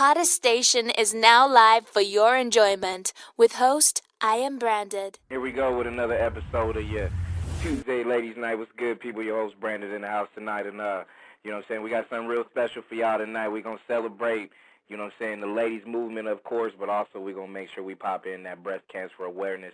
hottest station is now live for your enjoyment. With host, I Am Branded. Here we go with another episode of your Tuesday Ladies Night. What's good, people? Your host, Branded, in the house tonight. And, you know what I'm saying, we got something real special for y'all tonight. We're going to celebrate, you know what I'm saying, the ladies movement, of course, but also we're going to make sure we pop in that breast cancer awareness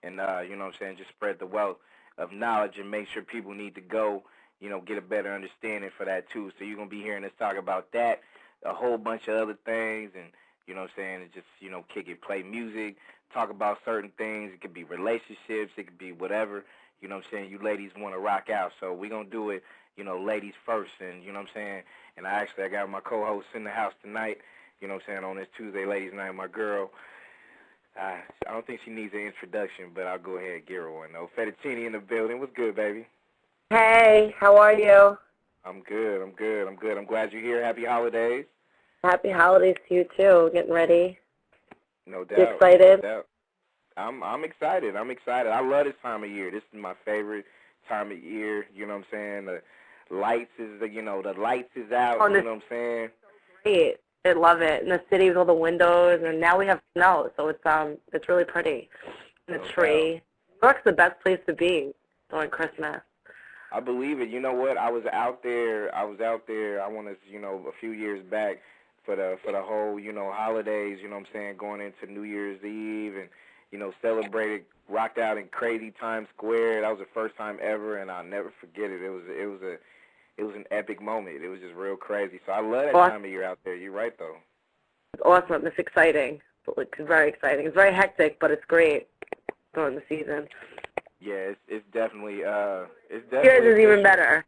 and, you know what I'm saying, just spread the wealth of knowledge and make sure people need to go, you know, get a better understanding for that, too. So you're going to be hearing us talk about that, a whole bunch of other things, and, you know what I'm saying, and just, you know, kick it, play music, talk about certain things. It could be relationships. It could be whatever, you know what I'm saying, you ladies want to rock out. So we're going to do it, you know, ladies first, and, you know what I'm saying, and I got my co-host in the house tonight, you know what I'm saying, on this Tuesday Ladies Night, my girl. I don't think she needs an introduction, but I'll go ahead and give her one, though. Fettucini in the building. What's good, baby? Hey, how are you? I'm good. I'm glad you're here. Happy holidays. Happy holidays to you, too. Getting ready. No doubt. You excited? No doubt. I'm excited. I love this time of year. This is my favorite time of year. You know what I'm saying? The lights is out. You know what I'm saying? Great. I love it. In the city with all the windows, and now we have snow, so it's really pretty. And the tree. New York's the best place to be during Christmas. I believe it. You know what? I was out there. I want to, you know, a few years back for the whole, you know, holidays. You know what I'm saying? Going into New Year's Eve and, you know, celebrated, rocked out in crazy Times Square. That was the first time ever, and I'll never forget it. It was an epic moment. It was just real crazy. So I love that time of year out there. You're right, though. It's awesome. It's exciting. It's very exciting. It's very hectic, but it's great during the season. Yeah, it's definitely. New Year's is even better.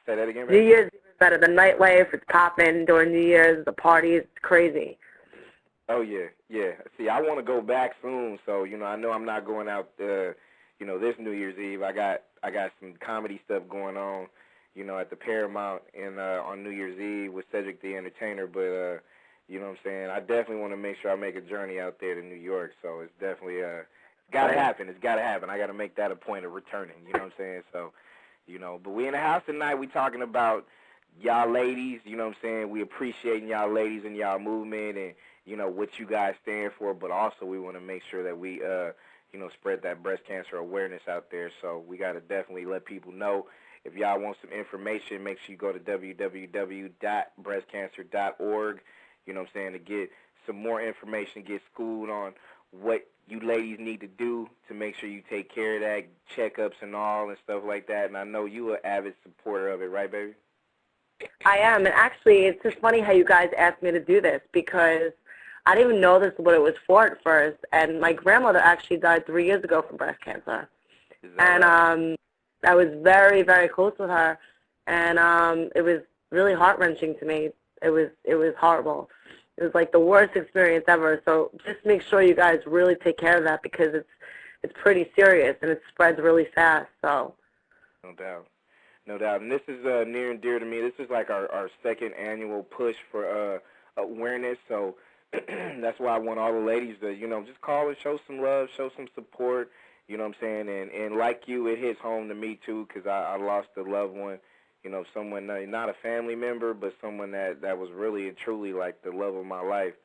Say that again, baby. New Year's is even better. The nightlife, it's popping during New Year's. The parties, it's crazy. Oh, yeah. See, I want to go back soon, so, you know, I know I'm not going out, you know, this New Year's Eve. I got some comedy stuff going on, you know, at the Paramount on New Year's Eve with Cedric the Entertainer, but, you know what I'm saying, I definitely want to make sure I make a journey out there to New York, so it's definitely, it's got to happen. I got to make that a point of returning, you know what I'm saying, so, you know, but we in the house tonight, we talking about y'all ladies, you know what I'm saying, we appreciating y'all ladies and y'all movement and, you know, what you guys stand for, but also we want to make sure that we, you know, spread that breast cancer awareness out there. So we got to definitely let people know. If y'all want some information, make sure you go to www.breastcancer.org, you know what I'm saying, to get some more information, get schooled on what you ladies need to do to make sure you take care of that, checkups and all and stuff like that. And I know you an avid supporter of it, right, baby? I am, and actually it's just funny how you guys asked me to do this because I didn't even know this is what it was for at first, and my grandmother actually died 3 years ago from breast cancer, and right? I was very, very close with her, and it was really heart-wrenching to me. It was horrible. It was like the worst experience ever, so just make sure you guys really take care of that because it's pretty serious, and it spreads really fast, so. No doubt. And this is near and dear to me. This is like our second annual push for awareness, so that's why I want all the ladies to, you know, just call and show some love, show some support, you know what I'm saying, and like you, it hits home to me, too, because I lost a loved one, you know, someone, not a family member, but someone that was really and truly, like, the love of my life,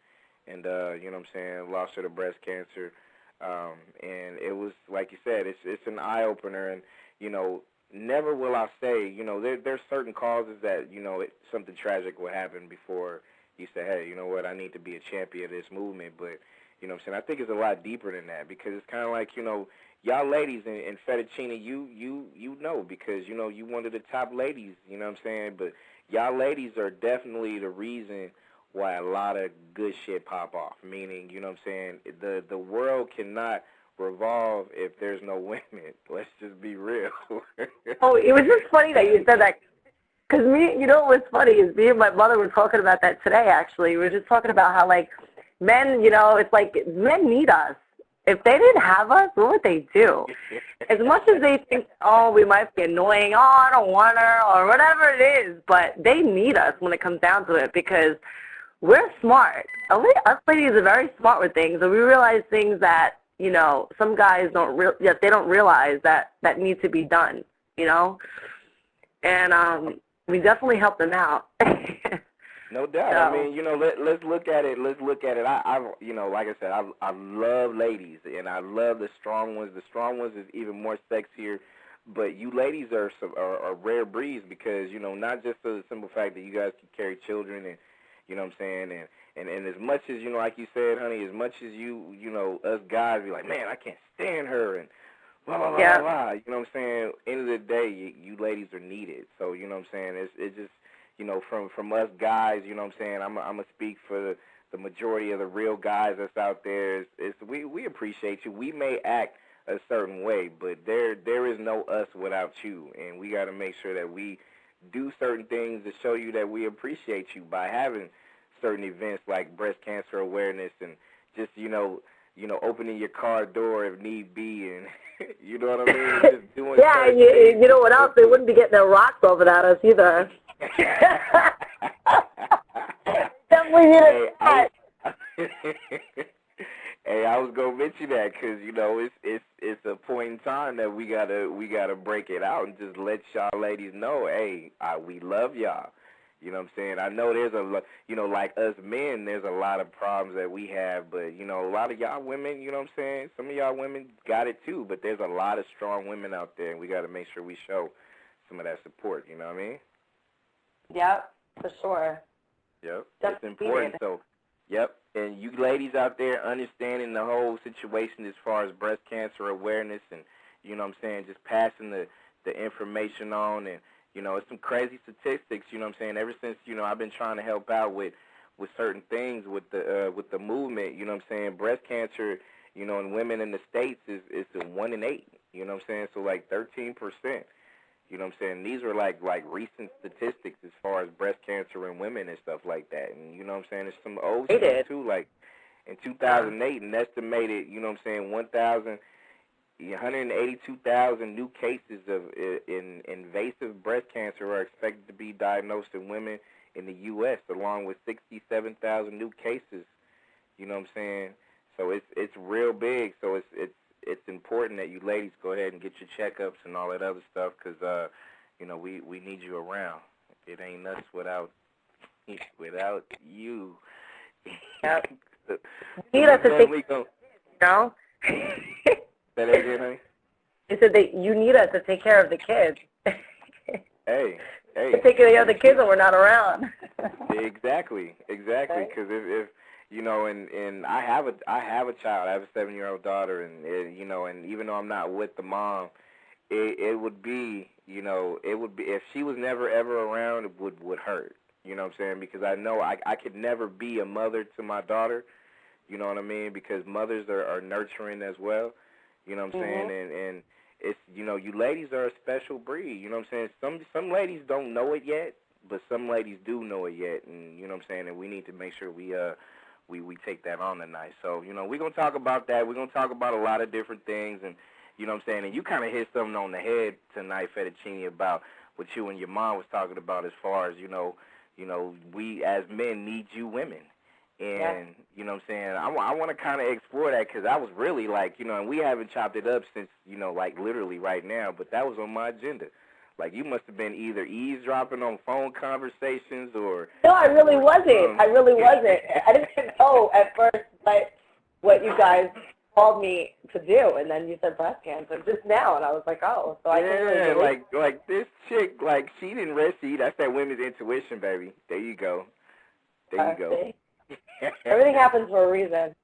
and, you know what I'm saying, lost her to breast cancer, and it was, like you said, it's an eye-opener, and, you know, never will I say, you know, there's certain causes that, you know, something tragic will happen before you say, hey, you know what, I need to be a champion of this movement. But, you know what I'm saying, I think it's a lot deeper than that because it's kind of like, you know, y'all ladies in Fettuccini, you know, because, you know, you one of the top ladies, you know what I'm saying, but y'all ladies are definitely the reason why a lot of good shit pop off, meaning, you know what I'm saying, the world cannot revolve if there's no women. Let's just be real. Oh, it was just funny that you said that. Because you know what's funny is me and my mother were talking about that today, actually. We were just talking about how, like, men, you know, it's like men need us. If they didn't have us, what would they do? As much as they think, oh, we might be annoying, oh, I don't want her, or whatever it is, but they need us when it comes down to it because we're smart. Us ladies are very smart with things, and we realize things that, you know, some guys they don't realize that need to be done, you know? And we definitely help them out. No doubt. So. I mean, let's look at it. Let's look at it. Like I said, I love ladies, and I love the strong ones. The strong ones is even more sexier. But you ladies are rare breeds because, not just for the simple fact that you guys can carry children and, you know what I'm saying, and as much as, like you said, honey, as much as us guys be like, man, I can't stand her and blah, blah, blah, yeah. blah, you know what I'm saying, end of the day, you ladies are needed. So, you know what I'm saying, it's just, from us guys, you know what I'm saying, I'm going to speak for the majority of the real guys that's out there. We appreciate you. We may act a certain way, but there is no us without you, and we got to make sure that we do certain things to show you that we appreciate you by having certain events like breast cancer awareness and just opening your car door if need be, and you know what I mean, just doing yeah, and you know what else? They wouldn't be getting their rocks over at us either. Definitely need a Hey, I was gonna mention that because it's a point in time that we gotta break it out and just let y'all ladies know, hey, we love y'all. You know what I'm saying? I know there's like us men, there's a lot of problems that we have, but a lot of y'all women, you know what I'm saying? Some of y'all women got it too, but there's a lot of strong women out there, and we got to make sure we show some of that support. You know what I mean? Yep, for sure. Yep, it's important. So. Yep, and you ladies out there understanding the whole situation as far as breast cancer awareness and, just passing the information on and, it's some crazy statistics, ever since, I've been trying to help out with certain things with the movement, breast cancer, in women in the States is a 1 in 8, so like 13%. You know what I'm saying? These are like recent statistics as far as breast cancer in women and stuff like that. And you know what I'm saying? There's some old stuff too. Like in 2008, an estimated, 182,000 new cases of invasive breast cancer are expected to be diagnosed in women in the U.S., along with 67,000 new cases. You know what I'm saying? So it's real big. So it's important that you ladies go ahead and get your checkups and all that other stuff because, we need you around. It ain't us without you. Yep. You need us to take no? Say that again, honey? They said that you need us to take care of the kids. Hey. To take care of the kids when we're not around. Exactly. Because if and I have a child. I have a 7-year-old daughter, and and even though I'm not with the mom, it would be, if she was never ever around, it would hurt. You know what I'm saying? Because I know I could never be a mother to my daughter. You know what I mean? Because mothers are nurturing as well. You know what I'm saying? And it's you ladies are a special breed. You know what I'm saying? Some ladies don't know it yet, but some ladies do know it yet, and you know what I'm saying? And we need to make sure we take that on tonight. So, we're going to talk about that. We're going to talk about a lot of different things, and, you know what I'm saying, and you kind of hit something on the head tonight, Fettuccini, about what you and your mom was talking about as far as, we as men need you women. And, you know what I'm saying, I want to kind of explore that because I was really like, and we haven't chopped it up since, like literally right now, but that was on my agenda. Like, you must have been either eavesdropping on phone conversations or... No, I really wasn't. I didn't even know at first what you guys called me to do, and then you said breast cancer just now, and I was like, oh, so I can really like this chick, like, she didn't rest eat. That's that women's intuition, baby. There you go. Everything happens for a reason.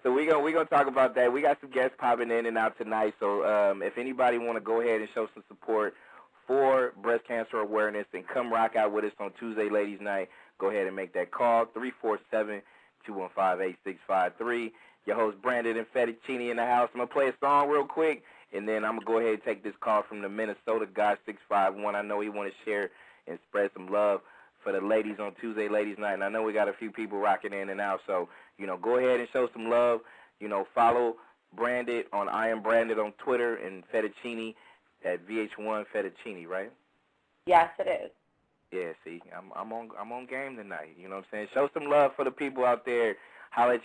So we gonna talk about that. We got some guests popping in and out tonight. So if anybody want to go ahead and show some support for breast cancer awareness and come rock out with us on Tuesday Ladies Night, go ahead and make that call, 347-215-8653. Your host Brandon and Fettucini in the house. I'm gonna play a song real quick, and then I'm gonna go ahead and take this call from the Minnesota guy 651. I know he want to share and spread some love for the ladies on Tuesday Ladies Night, and I know we got a few people rocking in and out, so, go ahead and show some love. Follow Branded on I Am Branded on Twitter and Fettuccini at VH1 Fettuccini, right? Yes, it is. Yeah, see, I'm on game tonight, you know what I'm saying? Show some love for the people out there. Holler at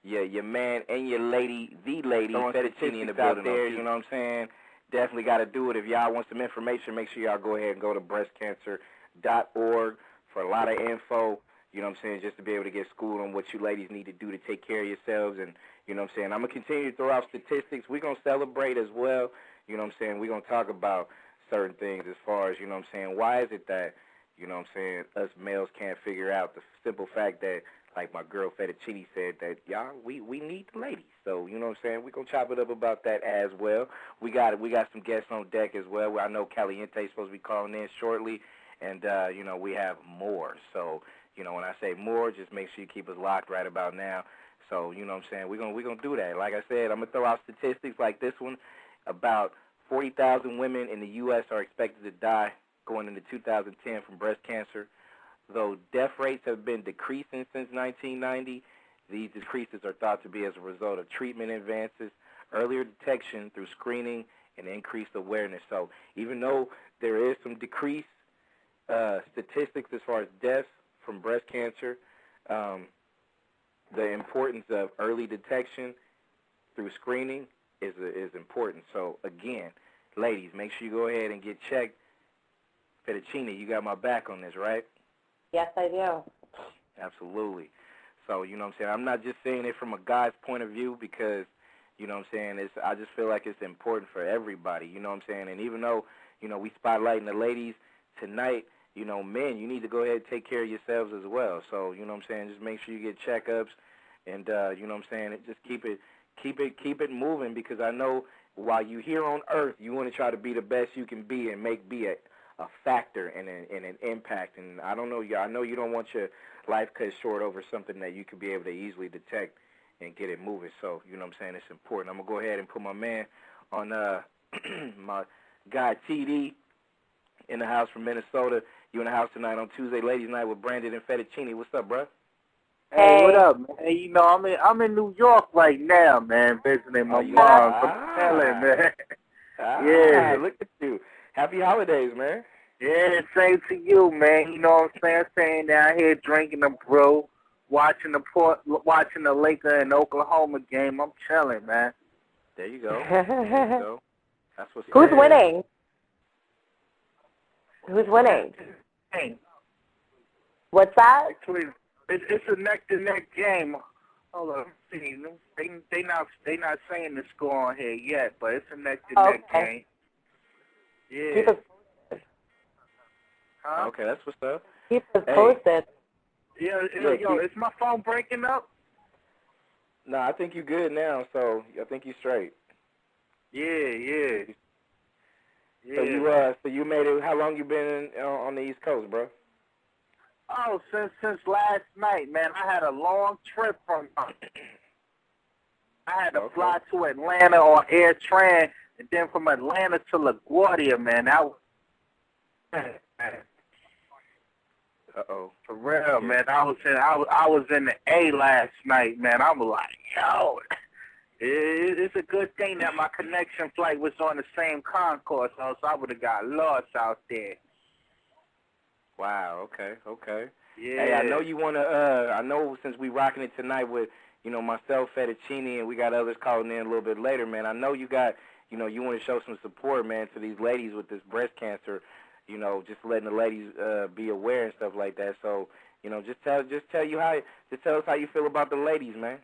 your man and your lady, the lady, Fettuccini in the building there, you know what I'm saying? Definitely got to do it. If y'all want some information, make sure y'all go ahead and go to breastcancer.org. fettuccini.org for a lot of info, you know what I'm saying, just to be able to get schooled on what you ladies need to do to take care of yourselves. And, you know what I'm saying, I'm going to continue to throw out statistics. We're going to celebrate as well. You know what I'm saying, we're going to talk about certain things as far as, you know what I'm saying, why is it that, you know what I'm saying, us males can't figure out the simple fact that, like my girl Fettuccini said, that, y'all, we need the ladies. So, you know what I'm saying, we're going to chop it up about that as well. We got some guests on deck as well. I know Caliente is supposed to be calling in shortly, and, you know, we have more. So, you know, when I say more, just make sure you keep us locked right about now. So, you know what I'm saying, we're gonna do that. Like I said, I'm going to throw out statistics like this one. About 40,000 women in the U.S. are expected to die going into 2010 from breast cancer. Though death rates have been decreasing since 1990, these decreases are thought to be as a result of treatment advances, earlier detection through screening, and increased awareness. So even though there is some decreased statistics as far as deaths from breast cancer, the importance of early detection through screening is important. So again, ladies, make sure you go ahead and get checked. Fettuccini, you got my back on this, right? Yes, I do. Absolutely. So, you know what I'm saying, I'm not just saying it from a guy's point of view because, you know what I'm saying, I just feel like it's important for everybody, you know what I'm saying? And even though, you know, we spotlighting the ladies tonight, you know, men, you need to go ahead and take care of yourselves as well. So, you know what I'm saying, just make sure you get checkups and, you know what I'm saying, just keep it moving, because I know while you're here on earth, you want to try to be the best you can be and be a factor and an impact. And I don't know, I know you don't want your life cut short over something that you could be able to easily detect and get it moving. So, you know what I'm saying, it's important. I'm going to go ahead and put my man on my guy TD in the house from Minnesota. You in the house tonight on Tuesday, ladies' night with Brandon and Fettuccini. What's up, bro? Hey, what up, man? You know, I'm in New York right now, man, visiting my mom. I'm telling, man. Yeah. Look at you. Happy holidays, man. Yeah, same to you, man. You know what I'm saying? Staying down here drinking a brew, watching the Laker and Oklahoma game. I'm chilling, man. There you go. There you go. That's what's Who's winning? Who's winning? Hey. What's that? Actually, it's a neck-to-neck game. Hold on, see, they not saying the score on here yet, but it's a neck-to-neck game. Yeah. Keep us posted. Huh? Okay, that's what's up. Keep us posted. Yeah, is my phone breaking up? No, I think you're good now, so I think you're straight. Yeah. So you made it. How long you been on the East Coast, bro? Oh, since last night, man. I had a long trip from. I had to fly to Atlanta on Air Tran, and then from Atlanta to LaGuardia, man. For real, man. I was in the A last night, man. I was like, yo. It's a good thing that my connection flight was on the same concourse, so I would have got lost out there. Wow, okay. Yeah. Hey, I know you want to, I know since we rocking it tonight with, you know, myself, Fettuccini, and we got others calling in a little bit later, man, I know you got, you know, you want to show some support, man, to these ladies with this breast cancer, you know, just letting the ladies be aware and stuff like that. So, you know, just tell us how you feel about the ladies, man.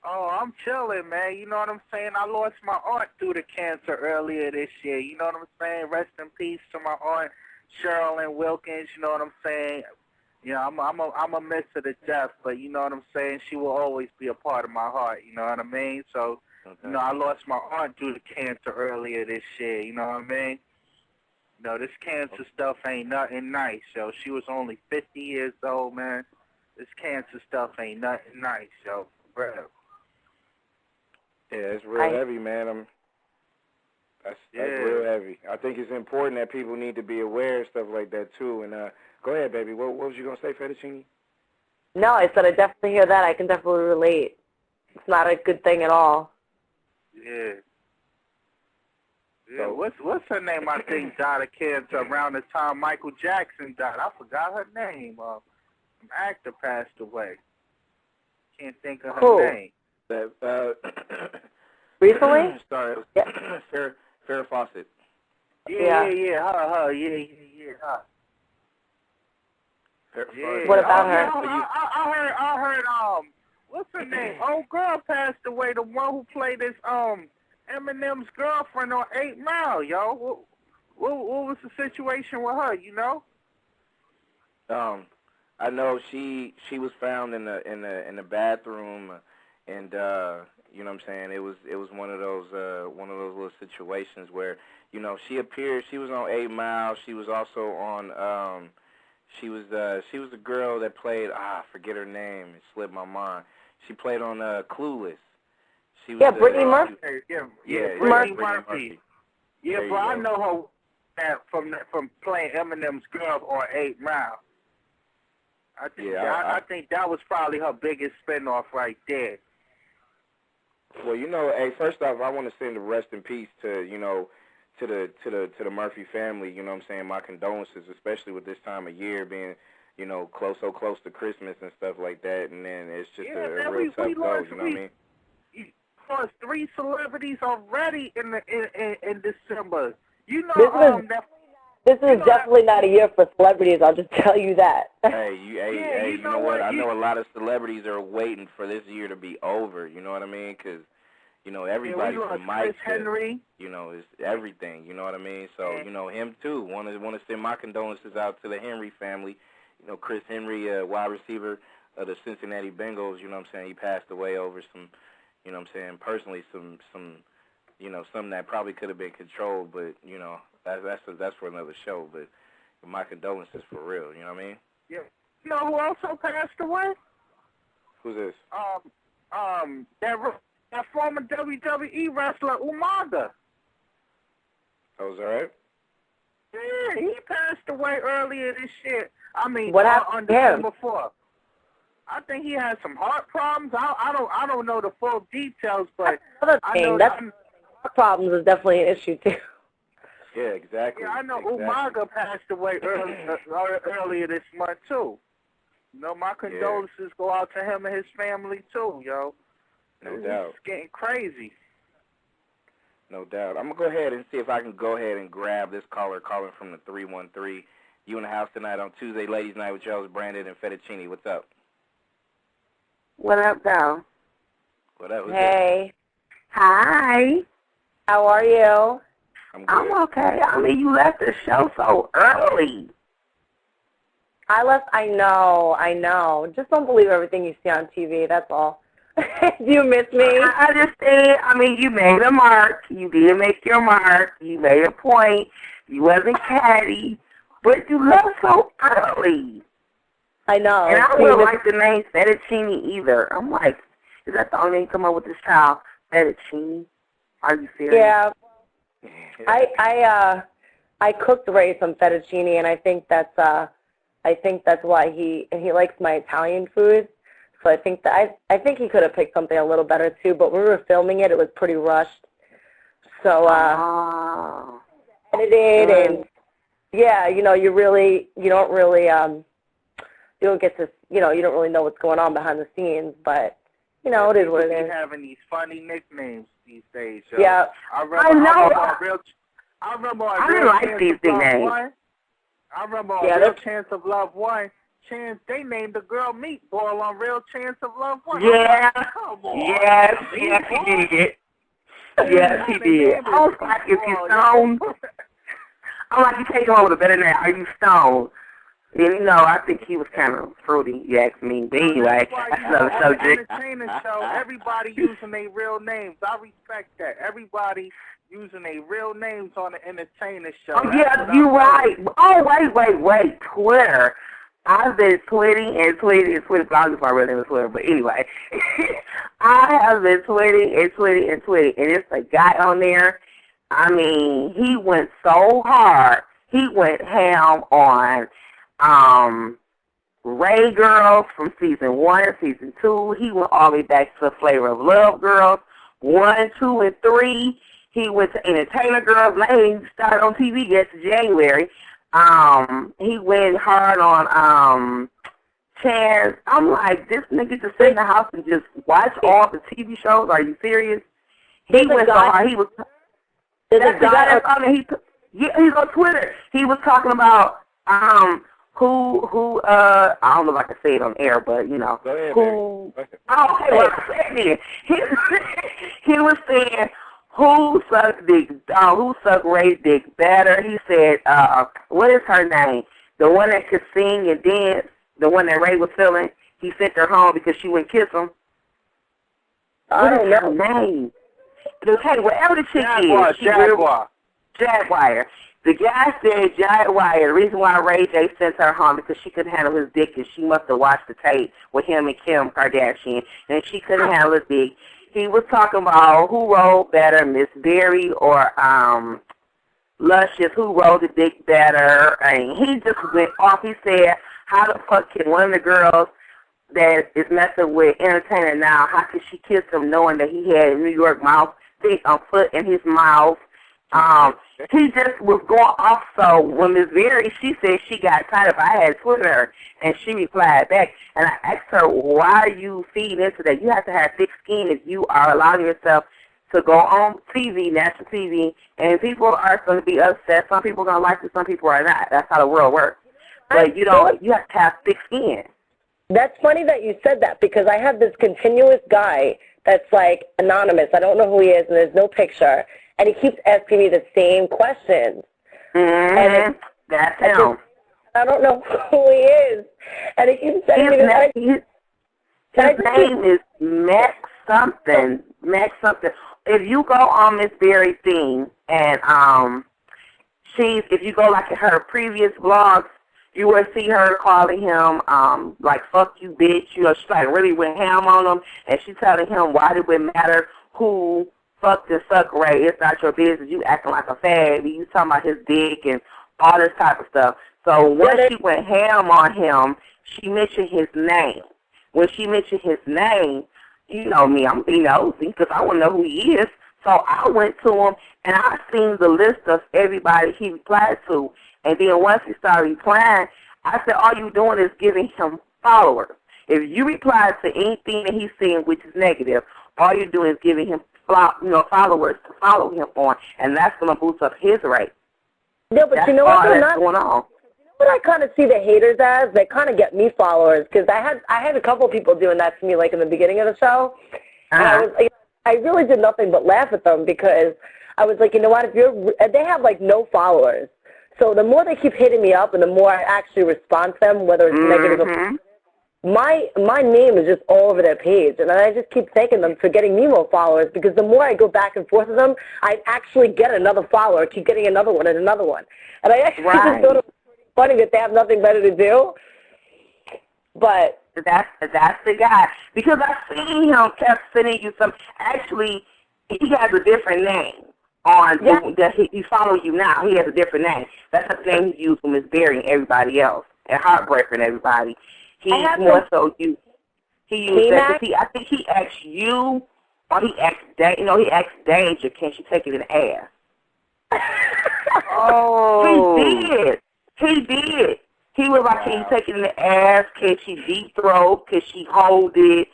Oh, I'm chilling, man. You know what I'm saying? I lost my aunt through the cancer earlier this year. You know what I'm saying? Rest in peace to my aunt, Sherilyn Wilkins. You know what I'm saying? Yeah, I'm a miss her to death, but you know what I'm saying? She will always be a part of my heart. You know what I mean? So, you know, I lost my aunt through the cancer earlier this year. You know what I mean? You know, this cancer stuff ain't nothing nice, yo. She was only 50 years old, man. This cancer stuff ain't nothing nice, yo. For real. Yeah, it's real heavy, man. That's real heavy. I think it's important that people need to be aware of stuff like that, too. And go ahead, baby. What was you going to say, Fettuccini? No, I said I definitely hear that. I can definitely relate. It's not a good thing at all. Yeah. So, what's her name? I think died of cancer around the time Michael Jackson died. I forgot her name. An actor passed away. Can't think of her name. Recently? Sorry, Farrah Fawcett. Yeah, her. Yeah. What about her? I heard, what's her name? Old girl passed away, the one who played this, Eminem's girlfriend on 8 Mile, yo. What was the situation with her, you know? I know she was found in the bathroom, and you know what I'm saying, it was one of those little situations where, you know, she appeared. She was on 8 Mile. She was also on she was the girl that played, I forget her name, it slipped my mind. She played on Clueless. She was Brittany Murphy. Brittany Murphy. Yeah, There but you I go. know her from playing Eminem's girl on 8 Mile. I think that was probably her biggest spinoff right there. Well, you know, hey, first off, I want to send a rest in peace to, you know, to the Murphy family. You know what I'm saying? My condolences, especially with this time of year being, you know, so close to Christmas and stuff like that. And then it's just a real tough go. You know what I mean? We lost 3 celebrities already in December. You know, This is definitely not a year for celebrities. I'll just tell you that. Hey, you know what? I know a lot of celebrities are waiting for this year to be over. You know what I mean? Because, you know, everybody from Mike Henry, you know, is everything. You know what I mean? So, you know, him too. Want to send my condolences out to the Henry family. You know, Chris Henry, wide receiver of the Cincinnati Bengals. You know what I'm saying? He passed away over some, you know what I'm saying, personally some, you know, something that probably could have been controlled, but, you know, that's for another show. But my condolences for real. You know what I mean? Yeah. You know who also passed away? Who's this? That former WWE wrestler Umaga. Oh, is that right? Yeah, he passed away earlier this year. I mean, what happened on to him? December 4th. I think he had some heart problems. I don't know the full details, but That's another thing. Heart problems is definitely an issue too. Yeah, exactly. Yeah, I know exactly. Umaga passed away earlier this month too. You know, my condolences go out to him and his family too, yo. No doubt. It's getting crazy. No doubt. I'm going to go ahead and see if I can go ahead and grab this caller calling from the 313. You in the house tonight on Tuesday, Ladies Night with Charles Brandon and Fettucini. What's up? What up, though? What up? Hey. Hi. How are you? I'm okay. I mean, you left the show so early. I know. Just don't believe everything you see on TV, that's all. Do you miss me? I understand. I mean, you made a mark. You did make your mark. You made a point. You wasn't catty. But you left so early. I know. And I don't like the name Fettuccini either. I'm like, is that the only name you come up with this child? Fettuccini? Are you serious? Yeah. I cooked Ray some fettuccine, and I think that's why he likes my Italian food. So I think he could have picked something a little better too. But when we were filming it, it was pretty rushed. So edited and yeah, you don't get to, you don't really know what's going on behind the scenes. But it is what it is. Having these funny nicknames these days. Yo. Yeah, I didn't like these nicknames. I remember on Real Chance of Love 1, they named the girl Meatball on Real Chance of Love 1. Yeah. Come on. Yes, he did. Yes, he did. I was like, is he stoned? I'm like, you take him over the better than, are you stoned? And, I think he was kind of fruity, you ask me. But anyway, that's another subject. Entertainment show, everybody using their real names. I respect that. Everybody using their real names on the entertainment show. Oh, yeah, you're right. Oh, wait. Twitter. I've been tweeting, but I don't know if I really name is Twitter. But anyway, I have been tweeting. And it's a guy on there. I mean, he went so hard. He went ham on Ray Girls from season 1 and season 2. He went all the way back to Flavor of Love Girls 1, 2, and 3. He went to Entertainer Girls. Now he started on TV yet to January. He went hard on Chance. I'm like, this nigga just sit in the house and just watch all the TV shows. Are you serious? He went so hard. He was. He's on Twitter. He was talking about I don't know if I can say it on air, but, you know, Go ahead, who, baby. oh, okay, well, I said it. He was saying, who sucked Ray's dick better? He said, what is her name? The one that could sing and dance, the one that Ray was feeling. He sent her home because she wouldn't kiss him. I don't know. Her name? Okay, whatever the chick is. Jaguar. The guy said Jaguar. The reason why Ray J sent her home because she couldn't handle his dick and she must have watched the tape with him and Kim Kardashian and she couldn't handle his dick. He was talking about who rolled better, Miss Berry or Luscious, who rolled the dick better. And he just went off. He said, how the fuck can one of the girls that is messing with Entertainer now, how could she kiss him knowing that he had New York mouth, foot in his mouth? He just was going off. So when Miss Berry, she said she got tired of I had Twitter, and she replied back, and I asked her, why are you feeding into that? You have to have thick skin if you are allowing yourself to go on TV, national TV, and people are going to be upset. Some people are going to like it, some people are not. That's how the world works. But you have to have thick skin. That's funny that you said that because I have this continuous guy that's like anonymous. I don't know who he is, and there's no picture. And he keeps asking me the same questions. Mm-hmm. That's him. I don't know who he is. And he keeps sending me this. His name is Max something. Max something. If you go on Miss Berry's thing, and if you go like in her previous blogs, you will see her calling him, like, fuck you, bitch. You know, she like really went ham on him, and she's telling him why did it matter who fucked and suck Ray. It's not your business. You acting like a fag. You talking about his dick and all this type of stuff. So when she went ham on him, she mentioned his name. When she mentioned his name, you know me, I'm being nosy because I want to know who he is. So I went to him, and I seen the list of everybody he replied to. And then once he started replying, I said, all you doing is giving him followers. If you reply to anything that he's saying which is negative, all you're doing is giving him followers to follow him on, and that's going to boost up his rate. No, but that's you know what? That's going on. You know what I kind of see the haters as? They kind of get me followers because I had a couple of people doing that to me like in the beginning of the show. And I really did nothing but laugh at them because I was like, you know what? They have like no followers. So the more they keep hitting me up and the more I actually respond to them, whether it's negative or positive, my name is just all over their page. And I just keep thanking them for getting me more followers because the more I go back and forth with them, I actually get another follower, keep getting another one and another one. And I actually just thought it was funny that they have nothing better to do. But that's the guy. Because I seen him kept sending you some. Actually, he has a different name. He follows you now. He has a different name. That's the name he used when Miss Berry and everybody else, and Heartbreaker and everybody. He more so you. He used that because I think he asked you, or he asked he asked Danger, can she take it in the ass? Oh, he did. He was like, can you take it in the ass? Can she deep throat? Can she hold it?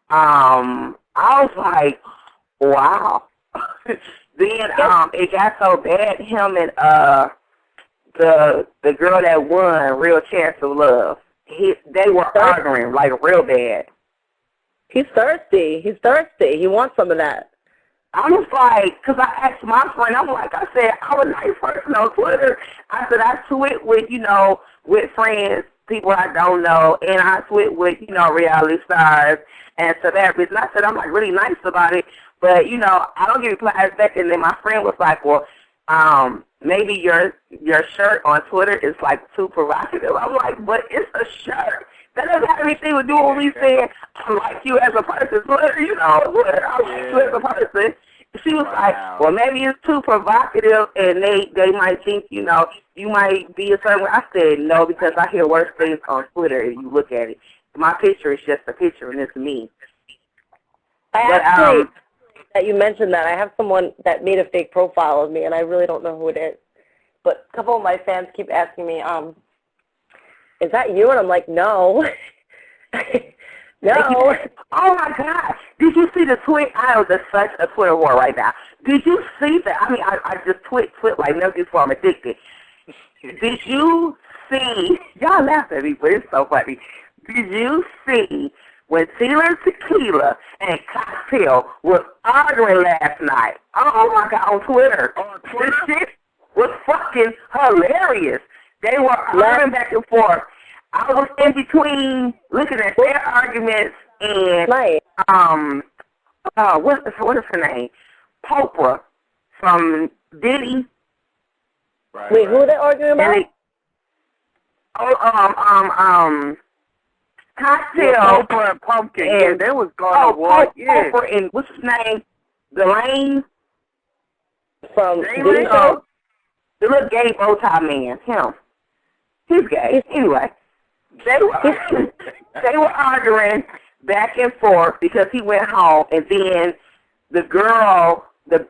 I was like, wow. Then it got so bad, him and the girl that won Real Chance of Love, they were arguing like real bad. He's thirsty. He wants some of that. I was like, because I asked my friend, I said, I'm a nice person on Twitter. I said, I tweet with friends, people I don't know, and I tweet with, reality stars and celebrities. And I said, I'm like really nice about it. But, I don't get replies back. And then my friend was like, well, maybe your shirt on Twitter is like too provocative. I'm like, but it's a shirt. That doesn't have anything to do with what we saying. I like you as a person. Twitter, I like you as a person. She was like, well, maybe it's too provocative, and they might think, you might be a certain way. I said, no, because I hear worse things on Twitter if you look at it. My picture is just a picture, and it's me. That you mentioned that. I have someone that made a fake profile of me, and I really don't know who it is. But a couple of my fans keep asking me, is that you? And I'm like, no. No. Oh, my God. Did you see the tweet? I was just such a Twitter war right now. Did you see that? I mean, I just tweet like never before. I'm addicted. Did you see, y'all laugh at me, but it's so funny. Did you see when Tina and Tequila and Cocktail was arguing last night? Oh my God, on Twitter. This shit was fucking hilarious. They were arguing back and forth. I was in between looking at their arguments and what is her name? Popra from Diddy. Right, wait, who are they arguing about? Cocktail. Popra and Pumpkin. Yeah, they was going to war. Popra and what's his name? Delane From Diddy. The little gay bow tie man. Him. He's gay. Anyway, they were arguing back and forth because he went home, and then the girl, the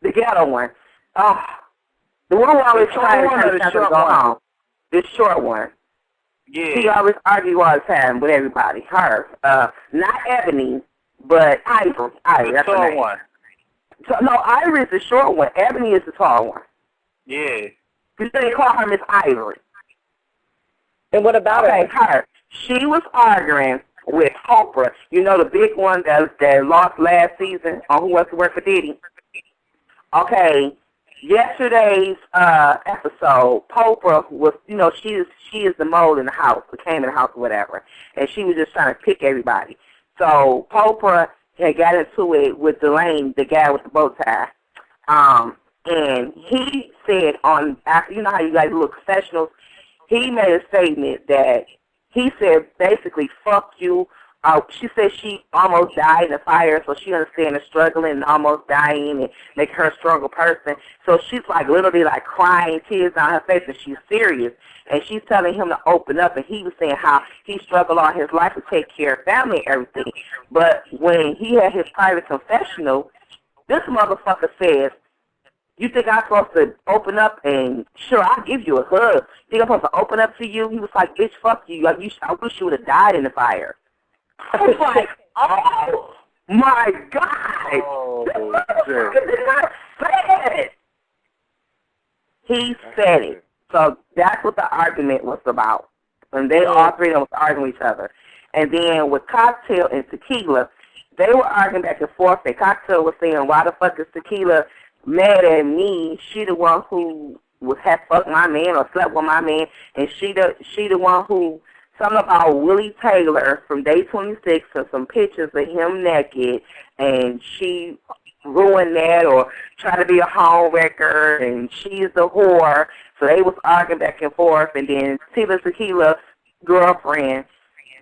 ghetto one, the one who always trying to go home, the short one. Yeah. He always argue all the time with everybody. Her, not Ebony, but Ivory. That's her name. One. So, no, Ivory is the short one. Ebony is the tall one. Yeah. Because they call her Miss Ivory. And what about her? She was arguing with Oprah. You know, the big one that lost last season on Who Wants to Work for Diddy? Okay. Yesterday's episode, Oprah was, you know, she is the mole in the house, or came in the house or whatever, and she was just trying to pick everybody. So Oprah had got into it with Delane, the guy with the bow tie, and he said after, you know how you guys look professionals, he made a statement that he said basically, fuck you. She said she almost died in the fire, so she understands the struggling and almost dying and make her a stronger person. So she's like literally like crying, tears down her face, and she's serious. And she's telling him to open up, and he was saying how he struggled all his life to take care of family and everything. But when he had his private confessional, this motherfucker says, you think I'm supposed to open up and, sure, I'll give you a hug. You think I'm supposed to open up to you? He was like, bitch, fuck you. Like, I wish you would have died in the fire. I was like, oh, my God. Oh, this did not say it. He said it. So that's what the argument was about. And they all three of them was arguing with each other. And then with Cocktail and Tequila, they were arguing back and forth. And Cocktail was saying, why the fuck is Tequila mad at me? She the one who had fucked my man or slept with my man. And she the one who, something about Willie Taylor from Day 26 and some pictures of him naked. And she ruined that or tried to be a homewrecker. And she's the whore. So they was arguing back and forth. And then Tequila girlfriend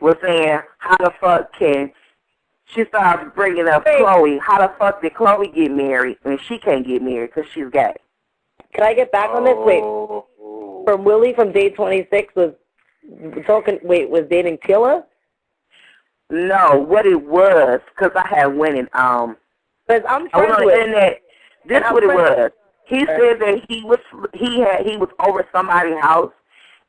was saying, how the fuck can... She started bringing up Chloe. How the fuck did Chloe get married when she can't get married because she's gay? Can I get back on this? Wait, from Willie from Day 26 was dating Tilla? No, what it was, because I had went and Because I'm friends with. This is what it was. He said that he was over somebody's house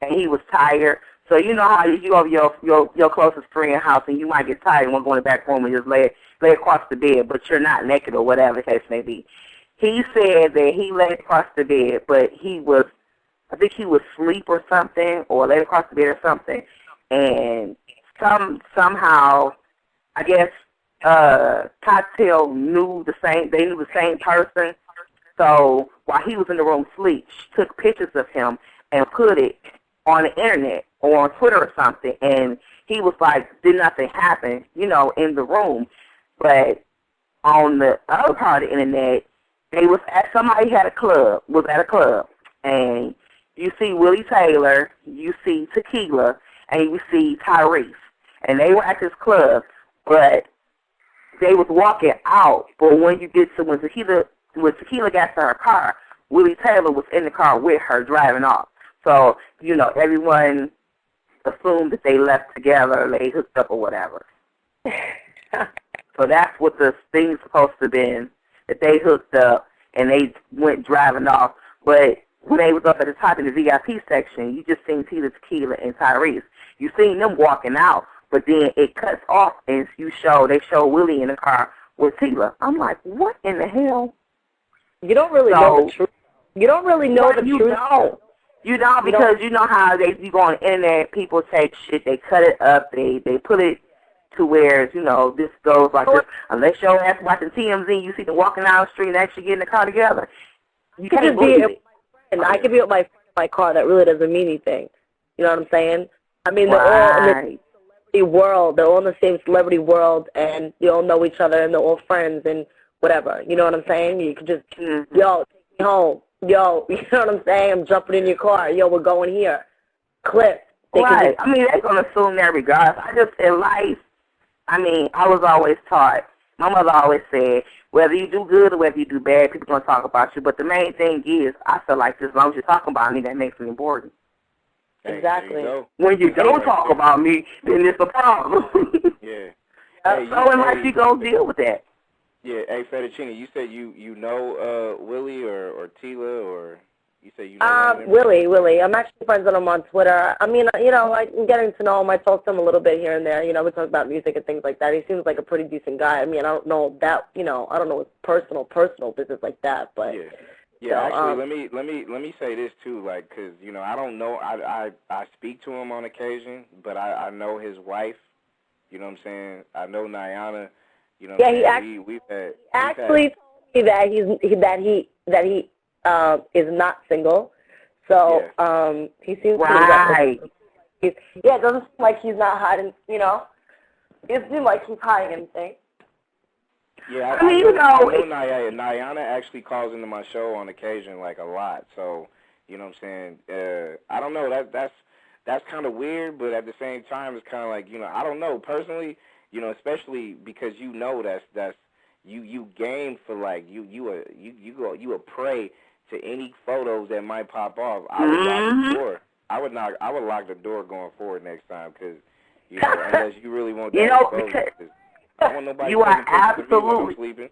and he was tired. So you know how you go over your closest friend's house and you might get tired and want to go in the back room and just lay across the bed, but you're not naked or whatever the case may be. He said that he laid across the bed, but I think he was asleep or something, or laid across the bed or something, and somehow, I guess, Cocktail knew the same person. So while he was in the room asleep, she took pictures of him and put it on the internet or on Twitter or something, and he was like, did nothing happen, in the room. But on the other part of the internet, somebody was at a club, and you see Willie Taylor, you see Tequila, and you see Tyrese, and they were at this club, but they was walking out. But when Tequila got to her car, Willie Taylor was in the car with her driving off. So, everyone assumed that they left together, they hooked up or whatever. So that's what the thing's supposed to have been, that they hooked up and they went driving off. But when they was up at the top of the VIP section, you just seen Tequila and Tyrese. You seen them walking out, but then it cuts off and they show Willie in the car with Tila. I'm like, what in the hell? You don't really know the truth. You don't really know the truth. Don't. You know, because you know how you go on the internet, people take shit, they cut it up, they put it to where, you know, this goes like this. Unless your ass watching TMZ, you see them walking down the street and actually getting the car together. You can't believe it. And I could be with my car. That really doesn't mean anything. You know what I'm saying? I mean, they're all in the celebrity world. They're all in the same celebrity world, and they all know each other, and they're all friends and whatever. You know what I'm saying? You could just, yo, take me home. Yo, you know what I'm saying? I'm jumping in your car. Yo, we're going here. Clip. Right. I mean, they're going to assume that regardless. I just, in life, I mean, I was always taught, my mother always said, whether you do good or whether you do bad, people are going to talk about you. But the main thing is, I feel like as long as you're talking about me, that makes it important. Exactly. When you don't talk about me, then it's a problem. Yeah. So in life, you go deal with that. Yeah. Hey, Fettuccini, you said you know Willie or Tila, or you say you know him? Willie. I'm actually friends with him on Twitter. I mean, you know, I'm getting to know him. I talk to him a little bit here and there. You know, we talk about music and things like that. He seems like a pretty decent guy. I mean, I don't know that, you know, I don't know his personal business like that, but. Yeah. Yeah, so, actually, let me say this too, like, 'cause you know, I don't know, I speak to him on occasion, but I know his wife. You know what I'm saying? I know Nyana. You know what I'm saying? We've told me that he is not single. So he seems right. It doesn't seem like he's not hiding. You know, it seems like he's hiding anything. Yeah, I mean, you know, Nyana actually calls into my show on occasion, like a lot. So, you know what I'm saying? I don't know. That's kind of weird, but at the same time, it's kind of like, you know, I don't know personally. You know, especially because you know that's you game for, like, you a prey to any photos that might pop off. I would lock the door. I would lock the door going forward next time, because, you know, unless you really want that, you know, because I don't want nobody you are absolutely.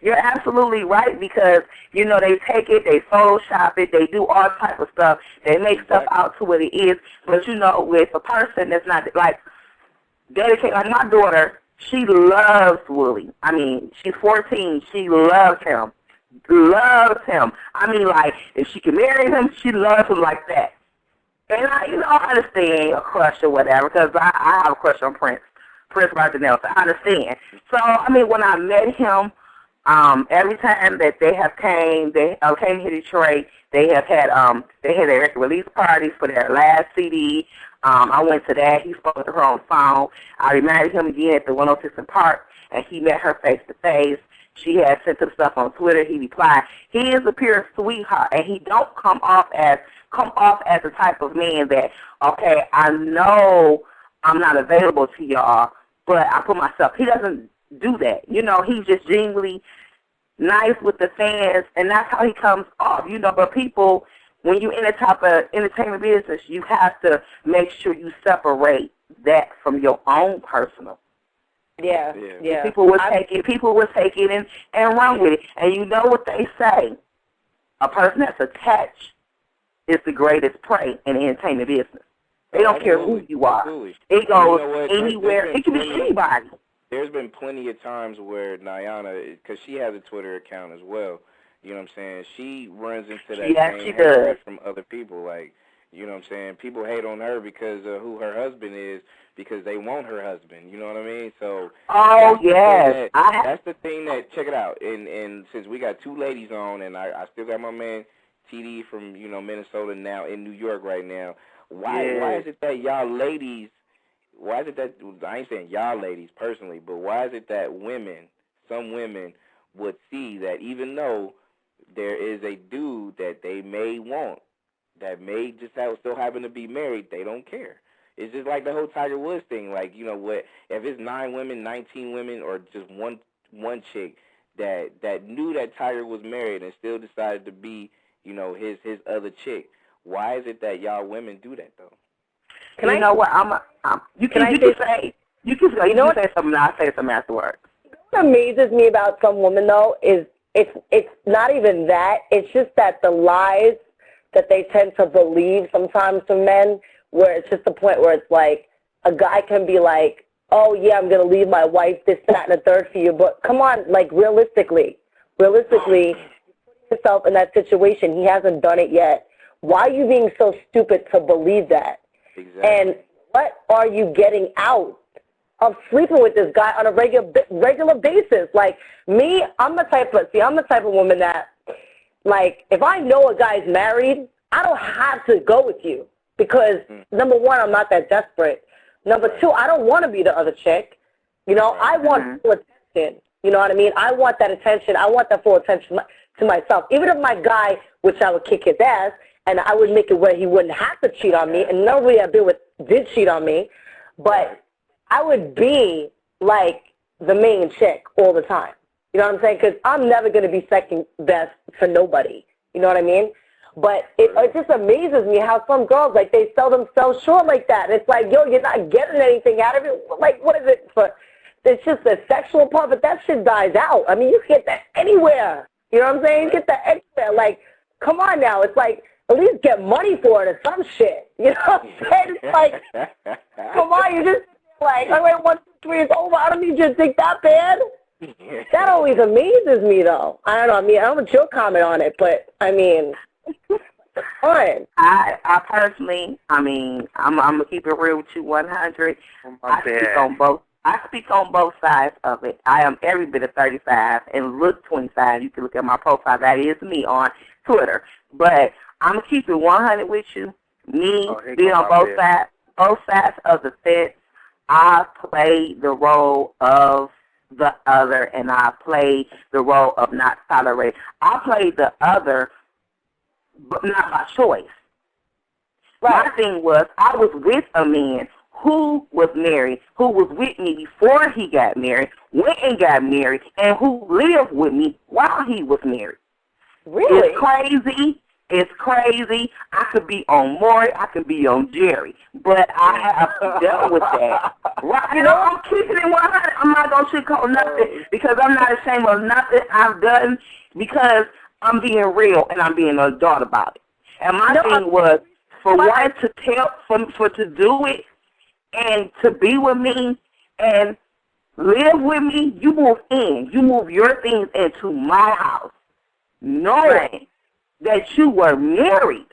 You're absolutely right, because, you know, they take it, they Photoshop it, they do all type of stuff. They make stuff out to what it is. But, you know, with a person that's not, like, dedicated, like my daughter, she loves Willie. I mean, she's 14. She loves him. Loves him. I mean, like, if she can marry him, she loves him like that. And, I understand a crush or whatever, because I have a crush on Prince Roger Nelson. I understand. So, I mean, when I met him, every time that they came to Detroit, they had their record release parties for their last CD. I went to that. He spoke to her on the phone. I reminded him again at the 106 in Park, and he met her face to face. She had sent him stuff on Twitter. He replied. He is a pure sweetheart, and he don't come off as the type of man that, okay, I know I'm not available to y'all, but I put myself. He doesn't do that. You know, he's just genuinely nice with the fans, and that's how he comes off. You know, but people, when you're in the type of entertainment business, you have to make sure you separate that from your own personal. Yeah. People will take it and run with it. And you know what they say? A person that's attached is the greatest prey in the entertainment business. They don't care who you are. Absolutely. It goes anywhere. It can be anybody. There's been plenty of times where Nyana, because she has a Twitter account as well, you know what I'm saying, she runs into that same hatred from other people. Like, you know what I'm saying, people hate on her because of who her husband is, because they want her husband, you know what I mean? So that's the thing that, check it out, and since we got two ladies on, and I still got my man TD from, you know, Minnesota now in New York right now, why is it that y'all ladies, why is it that, I ain't saying y'all ladies personally, but why is it that some women would see that even though there is a dude that they may want, that may just still happen to be married, they don't care? It's just like the whole Tiger Woods thing. Like, you know what? If it's 9 women, 19 women, or just one chick that knew that Tiger was married and still decided to be, you know, his other chick, why is it that y'all women do that though? You know what? You can say something. I'll say something afterwards. What amazes me about some women though is it's not even that. It's just that the lies that they tend to believe sometimes from men, where it's just the point where it's like a guy can be like, oh, yeah, I'm going to leave my wife, this, that, and the third for you. But come on, like, realistically, putting yourself in that situation, he hasn't done it yet. Why are you being so stupid to believe that? Exactly. And what are you getting out of sleeping with this guy on a regular basis? Like me, I'm the type of woman that, like, if I know a guy's married, I don't have to go with you because, number one, I'm not that desperate. Number two, I don't want to be the other chick. You know, I want full attention. You know what I mean? I want that attention. I want that full attention to myself. Even if my guy, which I would kick his ass, and I would make it where he wouldn't have to cheat on me, and nobody I've been with did cheat on me, but I would be like the main chick all the time. You know what I'm saying? Because I'm never going to be second best for nobody. You know what I mean? But it just amazes me how some girls, like, they sell themselves short like that. It's like, yo, you're not getting anything out of it. Like, what is it for? It's just the sexual part, but that shit dies out. I mean, you can get that anywhere. You know what I'm saying? You get that anywhere. Like, come on now. It's like, at least get money for it or some shit. You know what I'm saying? It's like, come on, you just like, all right, 1, 2, 3, it's over. I don't need you to think that bad. That always amazes me, though. I don't know. I mean, I don't know what your comment on it, but, I mean, fun. I personally, I mean, I'm going to keep it real with you 100. I speak on both sides of it. I am every bit of 35 and look 25. You can look at my profile. That is me on Twitter. But I'm going to keep it 100 with you. Me, being on both sides of the fence, I play the role of the other, and I play the role of not tolerated. I play the other, but not by choice. Right. My thing was, I was with a man who was married, who was with me before he got married, went and got married, and who lived with me while he was married. Really? It's crazy. It's crazy. I could be on Maury. I could be on Jerry. But I have dealt with that. Right? You know, I'm keeping it 100. I'm not going to sugarcoat nothing because I'm not ashamed of nothing I've done because I'm being real and I'm being an adult about it. And my thing was, for one to tell, for to do it and to be with me and live with me, you move in. You move your things into my house knowing that you were married.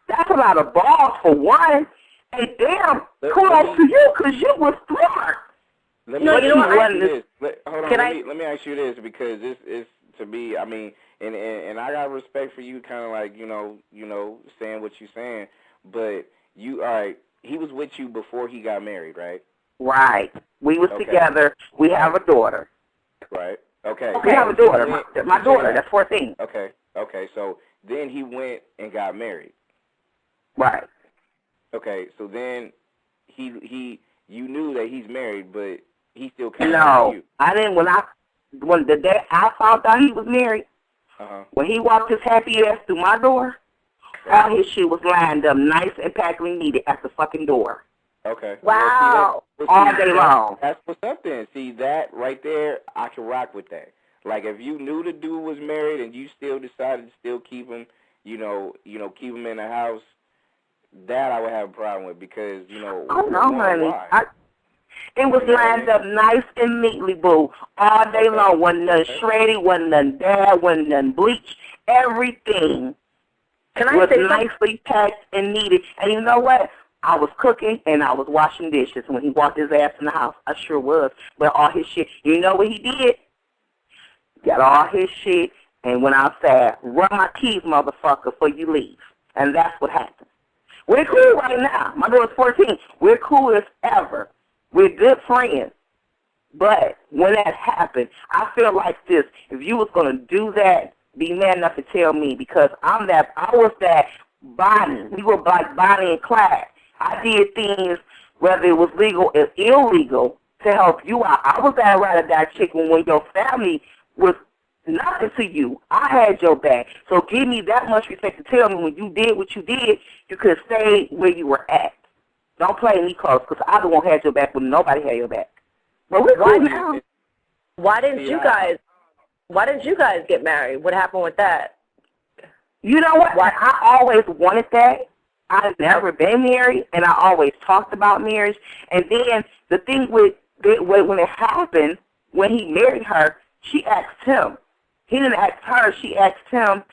That's a lot of balls for one. And damn, kudos to you because you were smart. Let me ask you this. Let me ask you this because this is, to me, I mean, and I got respect for you kind of like, you know, saying what you're saying. But you, all right, he was with you before he got married, right? Right. We was together. We have a daughter. Right. Okay. We have a daughter. My daughter, that's 14. Okay, so then he went and got married. Right. Okay, so then you knew that he's married, but he still came to you. I didn't. When the day I found out he was married, when he walked his happy ass through my door, all his shit was lined up nice and packaged needed at the fucking door. Okay. Wow. All day long. That's what's up then. See, that right there, I can rock with that. Like, if you knew the dude was married and you still decided to still keep him, keep him in the house, that I would have a problem with because, Oh, no, honey. It was lined up nice and neatly, boo. All day long. Wasn't none shredded, wasn't none bad, wasn't none bleached. Everything was nicely packed and needed. And you know what? I was cooking and I was washing dishes when he walked his ass in the house. I sure was. But all his shit, you know what he did? Got all his shit and went outside. Run my keys, motherfucker, before you leave. And that's what happened. We're cool right now. My daughter's 14. We're cool as ever. We're good friends. But when that happened, I feel like this. If you was going to do that, be man enough to tell me because I was that Bonnie. We were like Bonnie and Clyde. I did things, whether it was legal or illegal, to help you out. I was that ride or die chick when your family was nothing to you. I had your back. So give me that much respect to tell me when you did what you did, you could stay where you were at. Don't play me close because I don't have your back when nobody had your back. But we're cool now. Why didn't you guys get married? What happened with that? You know what? I always wanted that. I've never been married, and I always talked about marriage. And then the thing with when it happened, when he married her, she asked him. He didn't ask her. She asked him,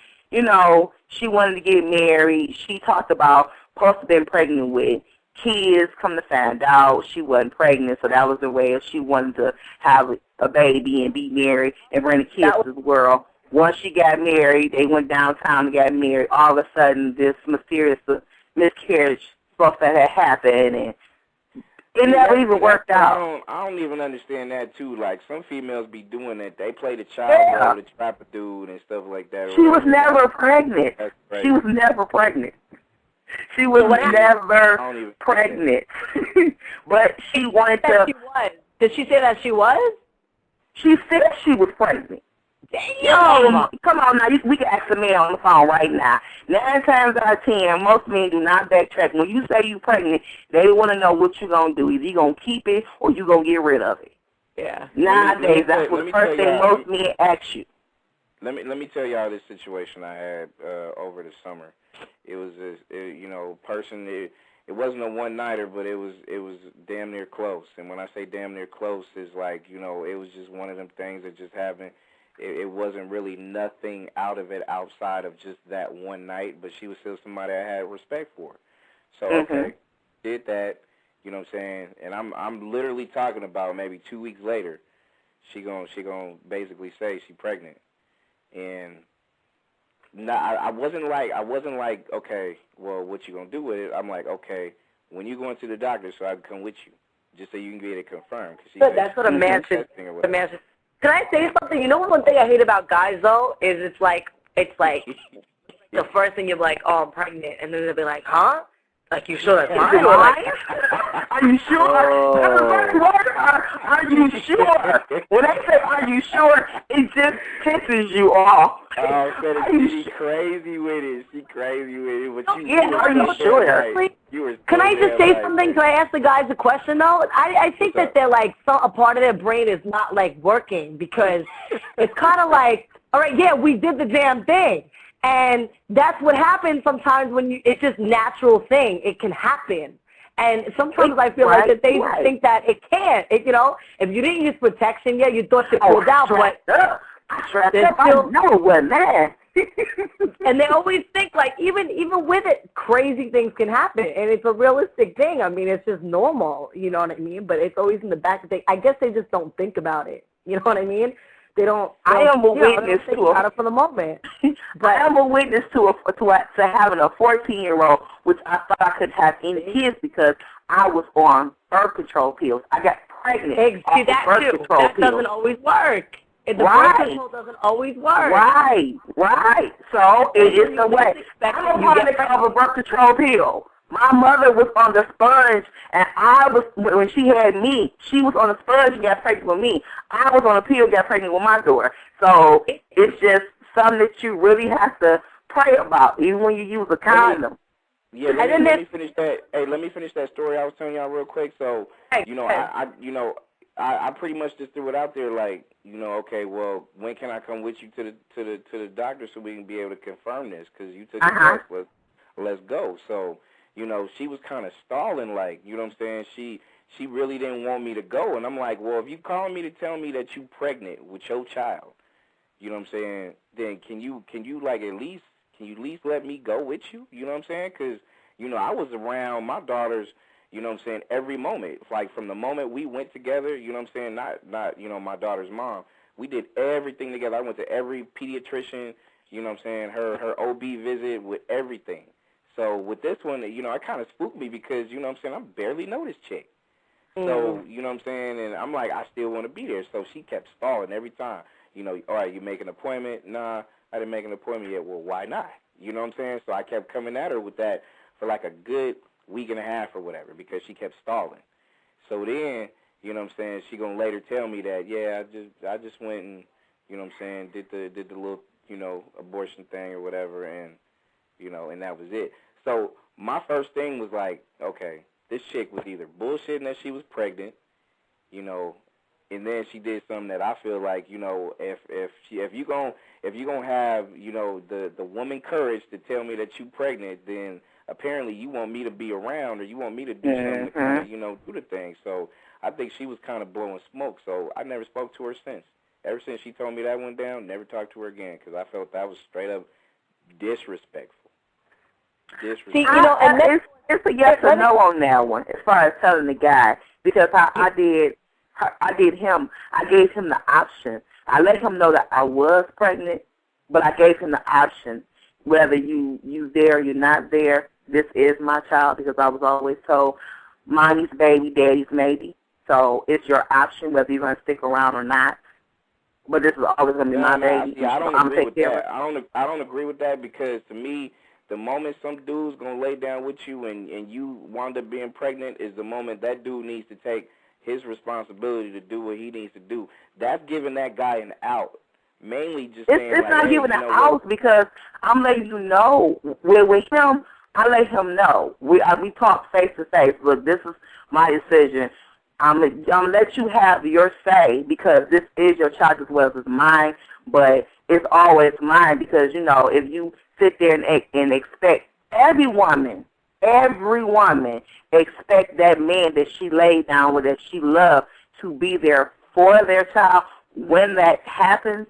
She wanted to get married. She talked about supposed to been pregnant with kids. Come to find out, she wasn't pregnant, so that was the way she wanted to have a baby and be married and bring the kids to the world. Once she got married, they went downtown and got married. All of a sudden, this mysterious miscarriage supposed to have happened, and it never even worked out. I don't even understand that, too. Like, some females be doing it. They play the child role, the trapper dude, and stuff like that. She was never pregnant. She was never pregnant. She was never pregnant. But she wanted to. She was. Did she say that she was? She said she was pregnant. Damn! Come on now, we can ask a man on the phone right now. 9 times out of 10, most men do not backtrack. When you say you're pregnant, they want to know what you're going to do. Either you're going to keep it or you're going to get rid of it. Yeah. Nowadays, that's what the first thing most men ask you. Let me tell y'all this situation I had over the summer. It was this, person. It wasn't a one-nighter, but it was damn near close. And when I say damn near close, it's like, it was just one of them things that just happened. It wasn't really nothing out of it outside of just that one night, but she was still somebody I had respect for. So, okay, did that, you know what I'm saying? And I'm literally talking about maybe 2 weeks later, she gonna basically say she's pregnant. And I wasn't like, okay, well, what you gonna do with it? I'm like, okay, when you going to the doctor, so I can come with you, just so you can get it confirmed. But that's what a man should. Can I say something? You know, one thing I hate about guys though is it's like the first thing you're like, oh, I'm pregnant, and then they'll be like, huh? Like, you sure that's mine? Are you sure? Are you sure? When I say, are you sure, it just pisses you off. Oh, she crazy with it. She crazy with it. But are you sure? Right. Can I just say something? Can I ask the guys a question, though? I think that they're like, a part of their brain is not, like, working because it's kind of like, all right, yeah, we did the damn thing. And that's what happens sometimes when it's just natural thing. It can happen. And sometimes I feel like that they think that it can't. If you didn't use protection yet, you thought you pulled out, but and they always think like even with it, crazy things can happen, and it's a realistic thing. I mean, it's just normal. You know what I mean? But it's always in the back of the. I guess they just don't think about it. You know what I mean? They don't. I am a witness to about it for the moment. But I am a witness to having a 14-year-old, which I thought I could have any kids because I was on birth control pills. I got pregnant. See that too. That doesn't always work. The birth control doesn't always work. Right. So it is the way. I'm a product of a birth control pill. My mother was on the sponge, and when she had me, she was on the sponge and got pregnant with me. I was on a pill and got pregnant with my daughter. So it's just something that you really have to pray about, even when you use a condom. Yeah, let me finish that. Hey, let me finish that story I was telling y'all real quick. So, I pretty much just threw it out there like, okay, well, when can I come with you to the doctor so we can be able to confirm this? Because you took the test, let's go. So, she was kind of stalling, like, you know what I'm saying? She really didn't want me to go. And I'm like, well, if you calling me to tell me that you pregnant with your child, you know what I'm saying, then can you like at least let me go with you? You know what I'm saying? Because, I was around my daughters, you know what I'm saying, every moment. Like from the moment we went together, you know what I'm saying, not my daughter's mom. We did everything together. I went to every pediatrician, you know what I'm saying, her OB visit with everything. So with this one, it kind of spooked me because, you know what I'm saying, I barely know this chick. So, you know what I'm saying, and I'm like, I still want to be there. So she kept stalling every time. All right, you make an appointment? Nah, I didn't make an appointment yet. Well, why not? You know what I'm saying? So I kept coming at her with that for like a good week and a half or whatever because she kept stalling. So then, you know what I'm saying, she going to later tell me that, yeah, I just went and, you know what I'm saying, did the little, abortion thing or whatever, and, and that was it. So my first thing was like, okay, this chick was either bullshitting that she was pregnant, and then she did something that I feel like, if you gonna have, the woman courage to tell me that you pregnant, then apparently you want me to be around or you want me to do something to kind of, do the thing. So I think she was kind of blowing smoke. So I never spoke to her since. Ever since she told me that went down, never talked to her again because I felt that was straight up disrespectful. Disrespectful. See, you know, and it's a yes or no on that one as far as telling the guy, because I gave him the option. I let him know that I was pregnant, but I gave him the option whether you there, you're not there. This is my child, because I was always told, mommy's baby, daddy's maybe. So it's your option whether you're going to stick around or not. But this is always going to be my baby. I don't agree with that. I don't agree with that, because to me, the moment some dude's going to lay down with you and you wind up being pregnant is the moment that dude needs to take his responsibility to do what he needs to do. That's giving that guy an out. Mainly just saying, it's not giving an out, because I'm letting you know. With him, I let him know. We talk face to face. Look, this is my decision. I'm gonna let you have your say, because this is your child as well as mine. But it's always mine, because you know, if you sit there and expect every woman expect that man that she laid down with, that she loved, to be there for their child when that happens.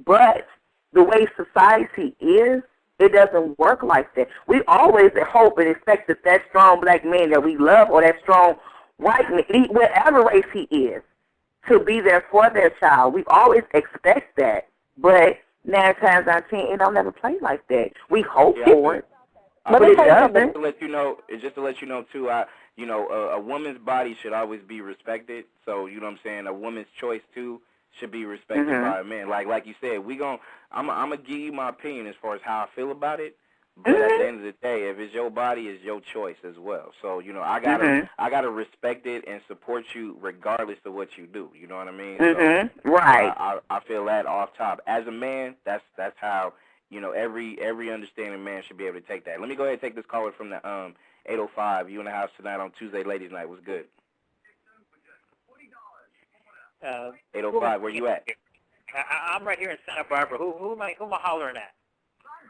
But the way society is, it doesn't work like that. We always hope and expect that strong black man that we love, or that strong white man, whatever race he is, to be there for their child. We always expect that. But 9 times out of 10, it don't never play like that. We hope for it, but it doesn't. Just to let you know too, a woman's body should always be respected. So, you know what I'm saying, a woman's choice too should be respected by a man. Like you said, I'm gonna give you my opinion as far as how I feel about it. But at the end of the day, if it's your body, it's your choice as well. So, you know, I gotta respect it and support you regardless of what you do. You know what I mean? So, right. I feel that off top. As a man, that's how, you know, every understanding man should be able to take that. Let me go ahead and take this caller from the 805. You in the house tonight on Tuesday Ladies Night. What's good? 805. Where you at? I'm right here in Santa Barbara. Who am I hollering at?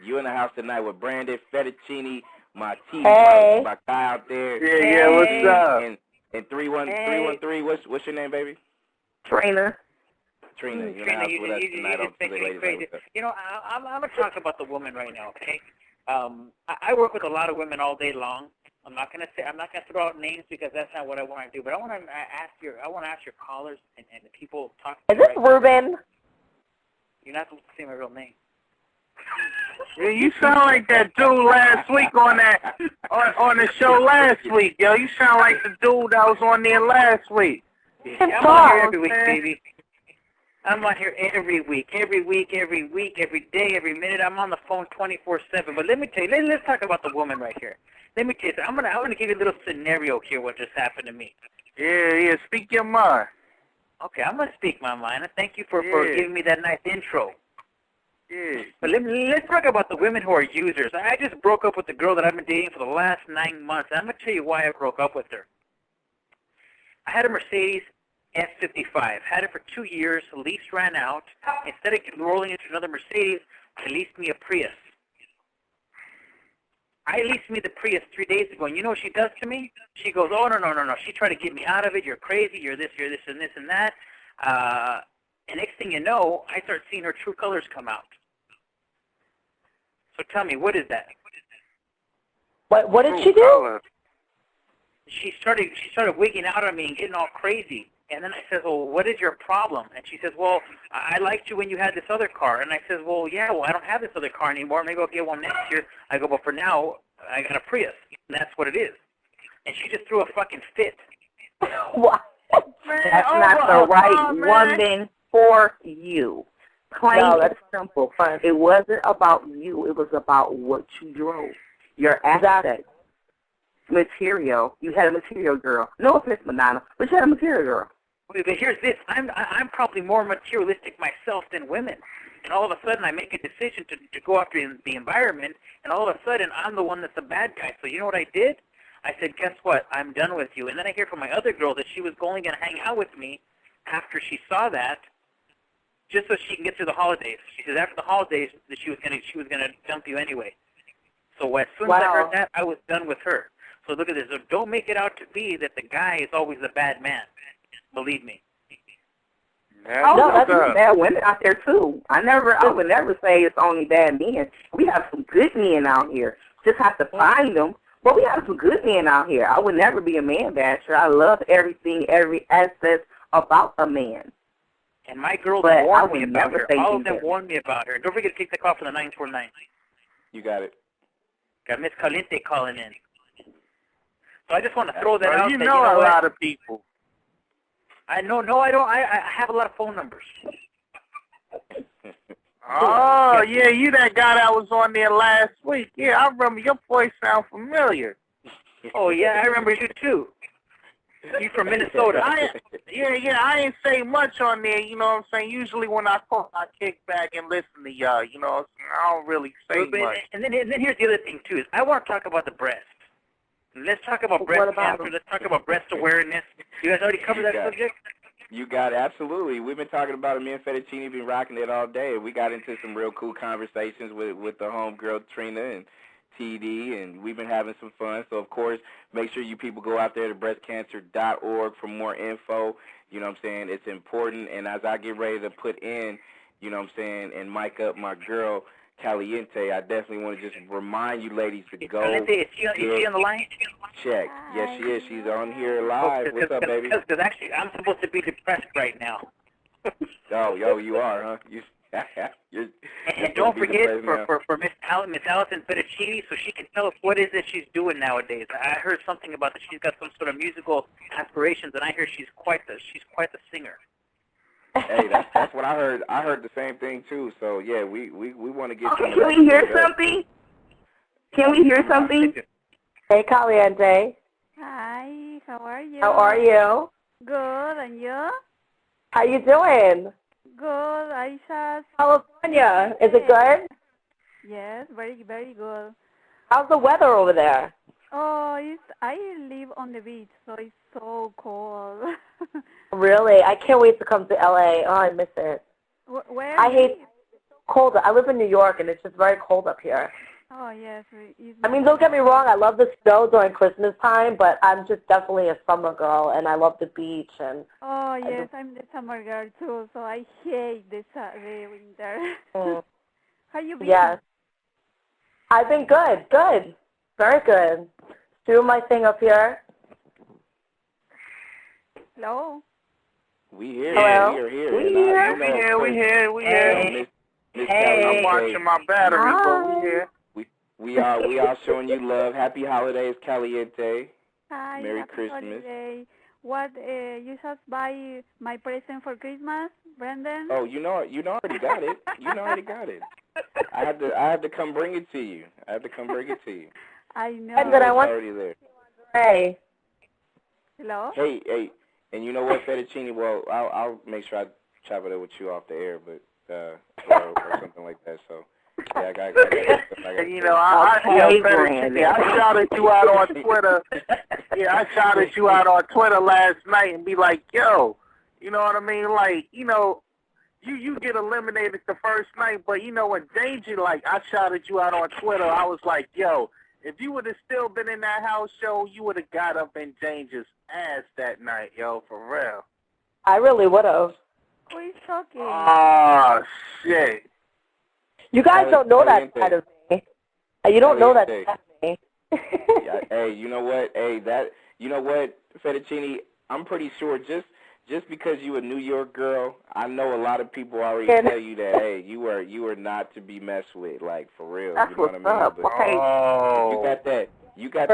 You in the house tonight with Brandon, Fettucini, my team, my guy out there. Yeah, what's up? And 313, what's your name, baby? Trina. You're in the house with us tonight on Tuesday Ladies Night. You know, I'm going to talk about the woman right now, okay? I work with a lot of women all day long. I'm not going to throw out names, because that's not what I want to do. But I want to ask your callers and the people talking. Is this Ruben? You're not supposed to say my real name. Yeah, you sound like that dude last week on the show last week, yo. You sound like the dude that was on there last week. I'm on here every week, baby. I'm on here every week, every day, every minute. I'm on the phone 24/7. But let me tell you, let's talk about the woman right here. Let me tell you, I'm gonna give you a little scenario here. What just happened to me? Yeah. Speak your mind. Okay, I'm gonna speak my mind. Thank you for giving me that nice intro. Yeah. But let's talk about the women who are users. I just broke up with the girl that I've been dating for the last 9 months. I'm going to tell you why I broke up with her. I had a Mercedes S55. Had it for 2 years. The lease ran out. Instead of rolling into another Mercedes, I leased me a Prius. I leased me the Prius 3 days ago, and you know what she does to me? She goes, oh, no. She tried to get me out of it. You're crazy. You're this, and this, and that. And next thing you know, I start seeing her true colors come out. So tell me, what is that? What did she do? She started wigging out on me and getting all crazy. And then I said, well, what is your problem? And she says, well, I liked you when you had this other car. And I said, well, I don't have this other car anymore. Maybe I'll get one next year. I go, but for now, I got a Prius. And that's what it is. And she just threw a fucking fit. What? That's not the right woman for you. Plain and simple. It wasn't about you. It was about what you drove. Your assets. Material. You had a material girl. No offense, Madonna, but you had a material girl. But here's this. I'm probably more materialistic myself than women. And all of a sudden I make a decision to go after the environment, and all of a sudden I'm the one that's the bad guy. So you know what I did? I said, guess what? I'm done with you. And then I hear from my other girl that she was only going to hang out with me after she saw that, just so she can get through the holidays. She says after the holidays that she was gonna dump you anyway. So as soon as I heard that, I was done with her. So look at this. So don't make it out to be that the guy is always the bad man. Believe me. No, that's bad women out there too. I would never say it's only bad men. We have some good men out here. Just have to find them. But we have some good men out here. I would never be a man basher. I love everything, every aspect about a man. And my girls warned me about her. All of them warned me about her. Don't forget to take the call from the 949. You got it. Got Miss Caliente calling in. So I just want to throw that out. You know a lot of people. I know. No, I don't. I have a lot of phone numbers. Oh, yeah, you that guy that was on there last week. Yeah, I remember your voice sound familiar. Oh, yeah, I remember you, too. You from Minnesota. I ain't say much on there, you know what I'm saying? Usually when I call, I kick back and listen to y'all, you know. I don't really say much. And then here's the other thing, too. Is I want to talk about the breast. Let's talk about breast cancer. Let's talk about breast awareness. You guys already covered that subject? You got it, absolutely. We've been talking about it. Me and Fettucini been rocking it all day. We got into some real cool conversations with the homegirl Trina and TD, and we've been having some fun. So, of course, make sure you people go out there to breastcancer.org for more info. You know what I'm saying? It's important. And as I get ready to put in, you know what I'm saying, and mic up my girl, Caliente, I definitely want to just remind you ladies to go. Caliente, is she on the line? Check. Yes, she is. She's on here live. What's up, baby? Because actually, I'm supposed to be depressed right now. You are, huh? And don't forget for Miss Allison Fettucini, so she can tell us what is it she's doing nowadays. I heard something about that she's got some sort of musical aspirations, and I hear she's quite the singer. Hey, that's what I heard. I heard the same thing too. So yeah, we want to get. Okay, can we hear something? Can we hear something? Hey, Caliente. Hi, how are you? How are you? Good, and you? How you doing? Good. I just California. Is it good? Yes, very, very good. How's the weather over there? Oh, I live on the beach, so it's so cold. Really? I can't wait to come to LA. Oh, I miss it. Where? I hate cold. I live in New York, and it's just very cold up here. Oh, yes. I mean, don't get me wrong. I love the snow during Christmas time, but I'm just definitely a summer girl, and I love the beach. And oh, yes, I'm the summer girl, too, so I hate the winter. How you been? Yes. I've been good. Good. Very good. Doing my thing up here. Hello? We here. Hello? We here. We here. Hey. I'm watching my battery, but we here. We are showing you love. Happy holidays, Caliente. Hi. Merry Happy Christmas. Holiday. What, you just buy my present for Christmas, Brandon? Oh, you already got it. Already got it. I had to come bring it to you. I know. And then I want already there. Hey. Hello? Hey, and you know what, Fettuccini? Well, I'll make sure I chop it up with you off the air, but or something like that. So yeah, I got you know, I shouted you out on Twitter. Yeah, I shouted you out on Twitter last night and be like, yo, you know what I mean? Like, you know, you get eliminated the first night, but you know, when Danger, like, I shouted you out on Twitter, I was like, yo, if you would have still been in that house show, you would have got up in Danger's ass that night, yo, for real. I really would have. Who is talking? Oh, shit. You guys don't know that side of me. You don't know that side of me. Yeah, hey, you know what? Hey, Fettuccini, I'm pretty sure just because you a New York girl, I know a lot of people already tell you that, hey, you are not to be messed with, like, for real. That's you know what I mean? up. But Okay. you got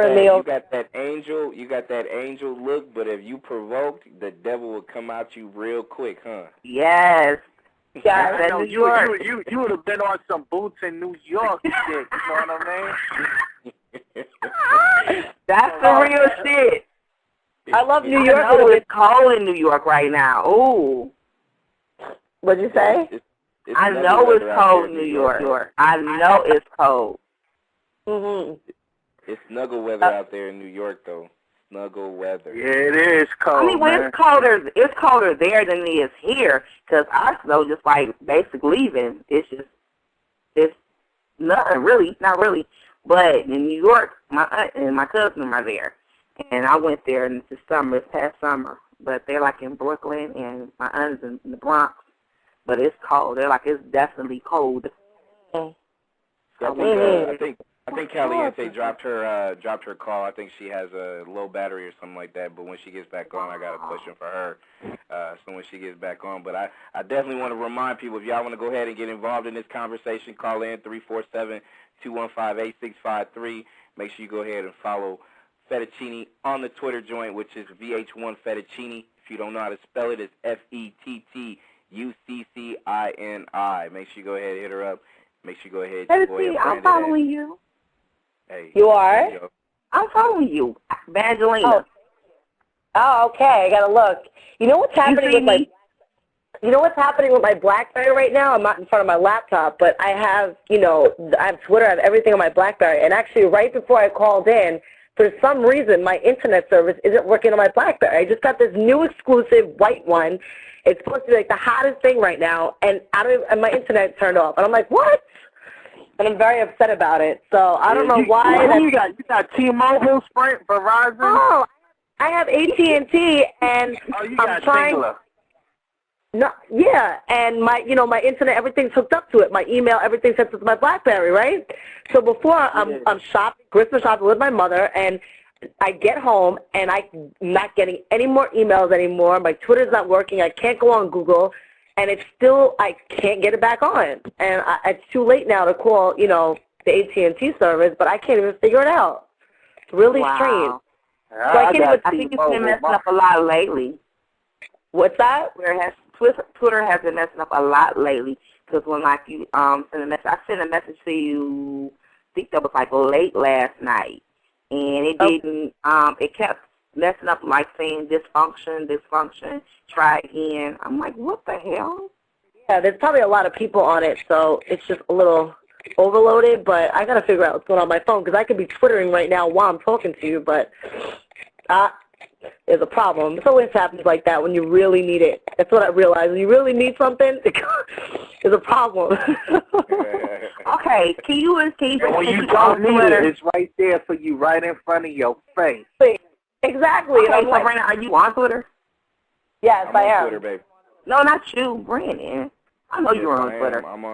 that angel look, but if you provoked, the devil will come out you real quick, huh? Yes. Yeah, I know you would have been on some boots in New York shit, you know what I mean? That's the real shit. I love New I York. know it's cold in New York right now. Ooh. What'd you say? I know it's cold in New York. I know it's cold. Mhm. It's snuggle weather out there in New York, though. Snuggle weather. Yeah, it is cold. I mean, when it's colder there than it is here, because our snow just like basically leaving. It's nothing really, not really. But in New York, my aunt and my cousin are there, and I went there this past summer. but they're like in Brooklyn, and my aunt is in the Bronx. But it's cold. They're like, it's definitely cold. I think Caliente dropped her call. I think she has a low battery or something like that. But when she gets back on, I got a question for her. So when she gets back on, but I definitely want to remind people, if y'all want to go ahead and get involved in this conversation, call in 347-215-8653. Make sure you go ahead and follow Fettuccini on the Twitter joint, which is VH1 Fettuccini. If you don't know how to spell it, it's Fettuccini. Make sure you go ahead and hit her up. Make sure you go ahead. Fettuccini, I'm following you. Hey, you are? I'm following you, Evangelina. Oh, okay. I gotta look. You know what's happening with my? You know what's happening with my BlackBerry right now? I'm not in front of my laptop, but I have, I have Twitter, I have everything on my BlackBerry. And actually, right before I called in, for some reason, my internet service isn't working on my BlackBerry. I just got this new exclusive white one. It's supposed to be like the hottest thing right now, and my internet turned off. And I'm like, what? And I'm very upset about it. So I don't know why. You got T-Mobile, Sprint, Verizon? Oh, I have AT&T, and I'm trying. Singular. No, yeah, and my internet, everything's hooked up to it. My email, everything's hooked up to my BlackBerry, right? So before I'm shopping, Christmas shopping with my mother, and I get home, and I'm not getting any more emails anymore. My Twitter's not working. I can't go on Google, and it's still, I can't get it back on. And it's too late now to call, the AT&T service, but I can't even figure it out. It's really strange. So I think it's been messing up a lot lately. What's that? Twitter has been messing up a lot lately, because when you send a message, I sent a message to you, I think that was late last night, and it didn't, it kept messing up, saying dysfunction, try again. I'm like, what the hell? Yeah, there's probably a lot of people on it, so it's just a little overloaded, but I got to figure out what's going on my phone, because I could be Twittering right now while I'm talking to you, but there's a problem. It always happens like that when you really need it. That's what I realized. When you really need something, there's a problem. Okay, can you when you don't need it, it's right there for you, right in front of your face. Exactly. Okay, so Brandon, are you on Twitter? Yes, I am. On Twitter, babe. No, not you, Brandon. I know you're on Twitter. I'm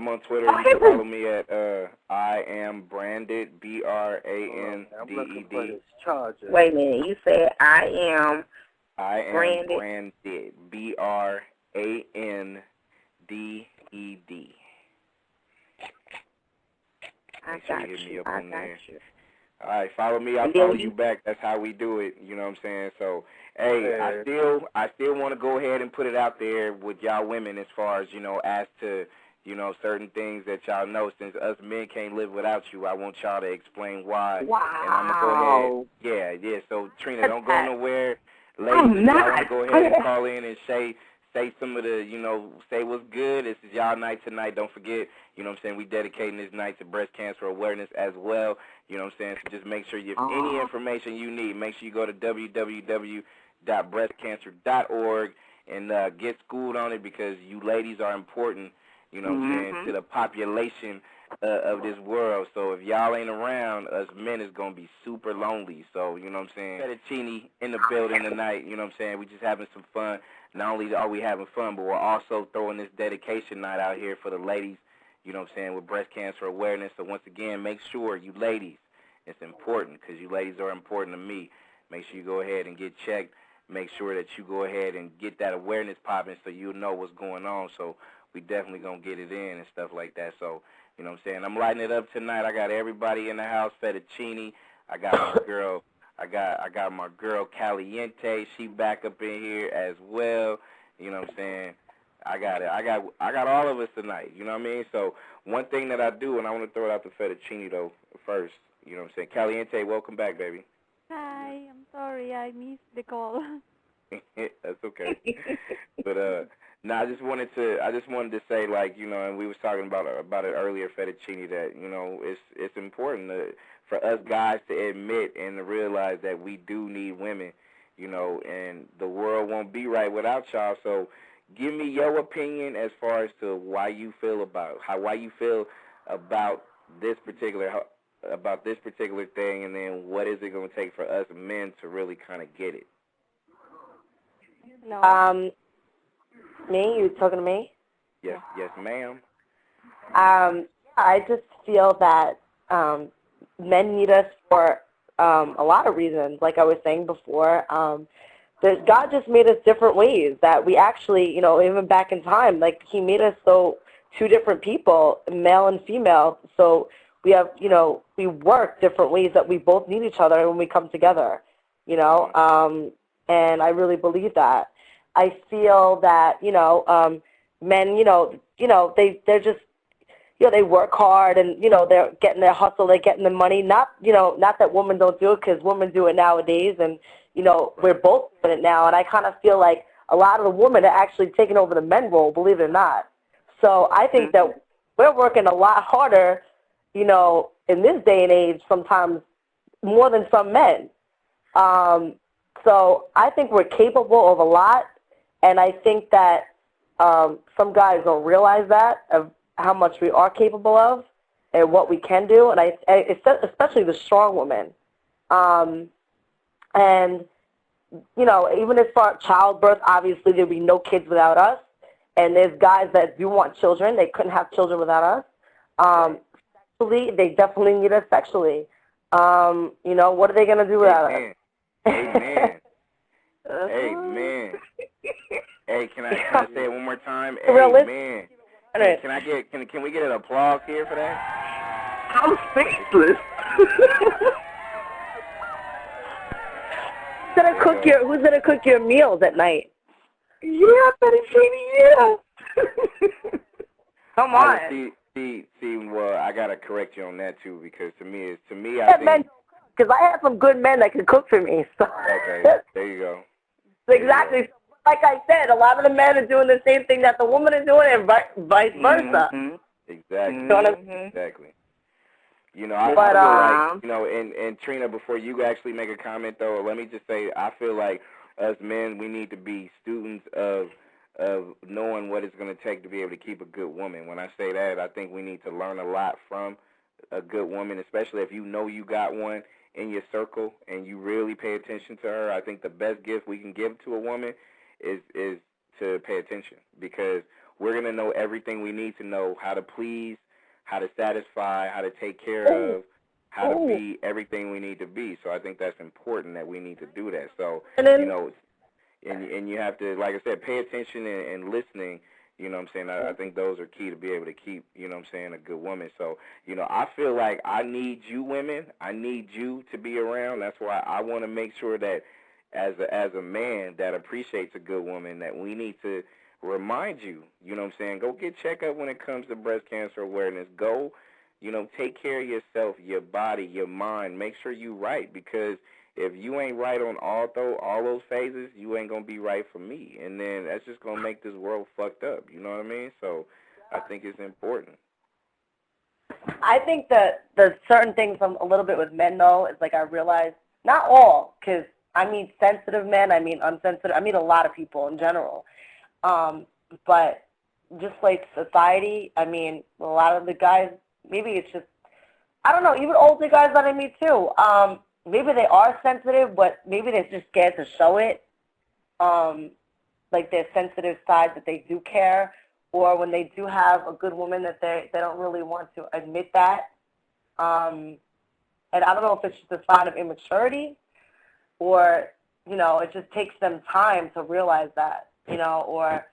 on Twitter. You can follow me at I am branded, BRANDED. Wait a minute, you said I am branded, BRANDED. I got you. All right, follow me. I'll follow you back. That's how we do it. You know what I'm saying? So, hey, I still want to go ahead and put it out there with y'all women as far as, as to, certain things that y'all know. Since us men can't live without you, I want y'all to explain why. Wow. And I'm going to go ahead. Yeah. So, Trina, don't go nowhere. Ladies, y'all want to go ahead and call in and say some of the, say what's good. This is y'all night tonight. Don't forget, we dedicating this night to breast cancer awareness as well. You know what I'm saying? So just make sure any information you need, make sure you go to www.breastcancer.org and get schooled on it, because you ladies are important, to the population of this world. So if y'all ain't around, us men is going to be super lonely. So, you know what I'm saying? Fettuccini in the building tonight, you know what I'm saying? We just having some fun. Not only are we having fun, but we're also throwing this dedication night out here for the ladies, you know what I'm saying, with breast cancer awareness. So once again, make sure you ladies, it's important, because you ladies are important to me. Make sure you go ahead and get checked. Make sure that you go ahead and get that awareness popping so you'll know what's going on. So we definitely going to get it in and stuff like that. So, you know what I'm saying, I'm lighting it up tonight. I got everybody in the house, Fettuccini. I got my girl. I got my girl Caliente. She back up in here as well. You know what I'm saying? I got it. I got all of us tonight. You know what I mean? So one thing that I do, and I want to throw it out to Fettuccini though first. You know what I'm saying? Caliente, welcome back, baby. Hi, I'm sorry I missed the call. That's okay. But I just wanted to say, and we was talking about it earlier, Fettuccini, that it's important for us guys to admit and to realize that we do need women, and the world won't be right without y'all. So give me your opinion as far as to why you feel about this particular thing, and then what is it going to take for us men to really kind of get it? Hello. Me? You talking to me? Yes, ma'am. I just feel that men need us for a lot of reasons. Like I was saying before, that God just made us different ways. That we actually, even back in time, like He made us so two different people, male and female. So we have, we work different ways that we both need each other when we come together. And I really believe that. I feel that men, they're just, they work hard and they're getting their hustle, they're getting the money. Not that women don't do it, because women do it nowadays, and we're both doing it now. And I kind of feel like a lot of the women are actually taking over the men role, believe it or not. So I think that we're working a lot harder, in this day and age, sometimes more than some men. So I think we're capable of a lot, and I think that some guys don't realize that, of how much we are capable of and what we can do, and especially the strong women. And, even as far as childbirth, obviously there'd be no kids without us, and there's guys that do want children. They couldn't have children without us. Sexually, they definitely need us sexually. What are they going to do without us? Amen. Amen. Hey, can I say it one more time? Amen. Hey, can we get an applause here for that? I'm speechless. Who's gonna cook your meals at night? Yeah, Fettucini, yeah. Come on. See, well, I gotta correct you on that too, because to me, I think, because I have some good men that can cook for me. So. Okay, there you go. Exactly. Like I said, a lot of the men are doing the same thing that the woman is doing, and vice versa. Exactly. Exactly. I feel like, and Trina, before you actually make a comment, though, let me just say, I feel like us men, we need to be students of knowing what it's going to take to be able to keep a good woman. When I say that, I think we need to learn a lot from a good woman, especially if you know you got one in your circle and you really pay attention to her. I think the best gift we can give to a woman is to pay attention, because we're going to know everything we need to know: how to please, how to satisfy, how to take care of, how to be everything we need to be. So I think that's important, that we need to do that. So, and you have to, like I said, pay attention and listening. I think those are key to be able to keep, a good woman. So, I feel like I need you women. I need you to be around. That's why I want to make sure that as a man that appreciates a good woman, that we need to remind you, go get checked up when it comes to breast cancer awareness. Go, take care of yourself, your body, your mind. Make sure you right, because if you ain't right on all those phases, you ain't going to be right for me. And then that's just going to make this world fucked up. You know what I mean? So I think it's important. I think that there's certain things a little bit with men, though, is like I realize, not all, because I mean sensitive men, I mean unsensitive, I mean a lot of people in general. But just like society, I mean, a lot of the guys, maybe it's just, I don't know, even older guys that I meet too, maybe they are sensitive, but maybe they're just scared to show it, like their sensitive side, that they do care, or when they do have a good woman, that they don't really want to admit that. And I don't know if it's just a sign of immaturity, or, it just takes them time to realize that, or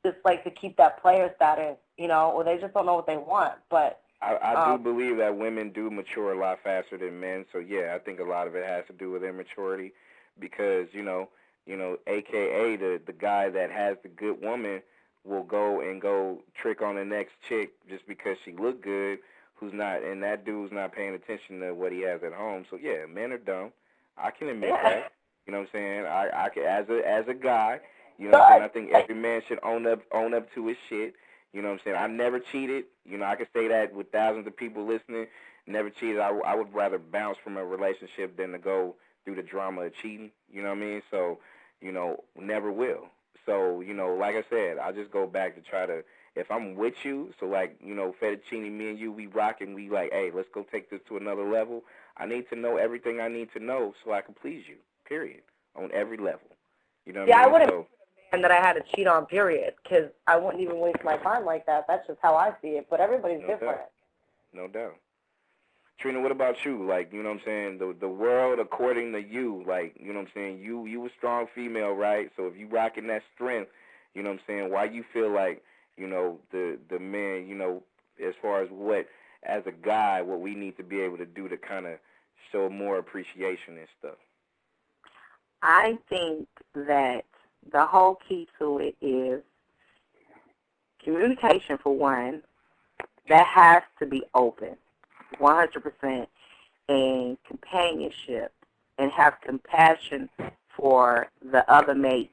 just like to keep that player status, or they just don't know what they want. But I do believe that women do mature a lot faster than men. So yeah, I think a lot of it has to do with immaturity, because AKA the guy that has the good woman will go trick on the next chick just because she look good, and that dude's not paying attention to what he has at home. So yeah, men are dumb. I can admit that. You know what I'm saying? I can, as a guy, I think every man should own up to his shit. You know what I'm saying? I've never cheated. I can say that with thousands of people listening. Never cheated. I would rather bounce from a relationship than to go through the drama of cheating. You know what I mean? So, never will. So, like I said, I just go back to try to, if I'm with you, so like, Fettuccini, me and you, we rock and we like, hey, let's go take this to another level. I need to know everything I need to know so I can please you, period, on every level. You know what I mean? I wouldn't that I had to cheat on, period, because I wouldn't even waste my time like that. That's just how I see it, but everybody's different. No doubt. Trina, what about you? Like, you know what I'm saying, the world according to you, like, you know what I'm saying, you a strong female, right? So if you rocking that strength, you know what I'm saying, why you feel like, you know, the men, you know, as far as what, as a guy, what we need to be able to do to kind of show more appreciation and stuff? I think that the whole key to it is communication, for one. That has to be open, 100%, and companionship, and have compassion for the other mate's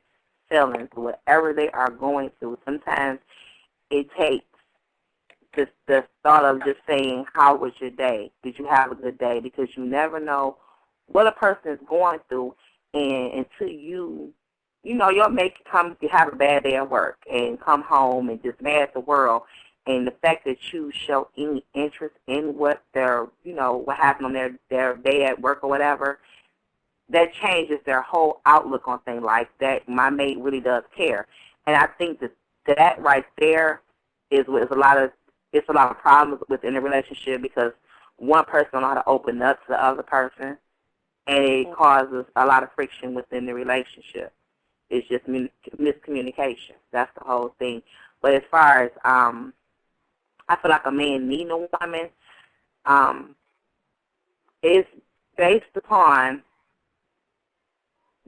feelings, whatever they are going through. Sometimes it takes the thought of just saying, how was your day? Did you have a good day? Because you never know what a person is going through, and until you know, your mate can have a bad day at work and come home and just mad at the world. And the fact that you show any interest in what their, you know, what happened on their day at work or whatever, that changes their whole outlook on things like that. My mate really does care. And I think that right there is a lot of problems within a relationship, because one person don't know how to open up to the other person, and it causes a lot of friction within the relationship. It's just miscommunication. That's the whole thing. But as far as I feel like a man needing a woman, it's based upon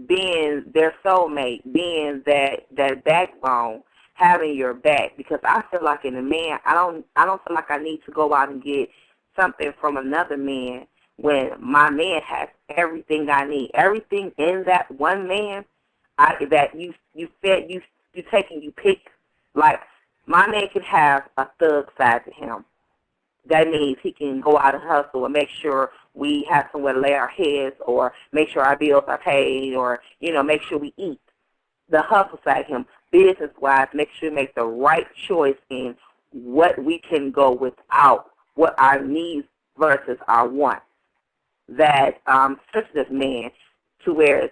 being their soulmate, being that backbone, having your back. Because I feel like in a man, I don't feel like I need to go out and get something from another man when my man has everything I need. Everything in that one man that you take and you pick. Like, my man can have a thug side to him. That means he can go out and hustle and make sure we have somewhere to lay our heads, or make sure our bills are paid, or, you know, make sure we eat. The hustle side of him, business-wise, make sure we make the right choice in what we can go without, what our needs versus our wants. That sensitive man, to where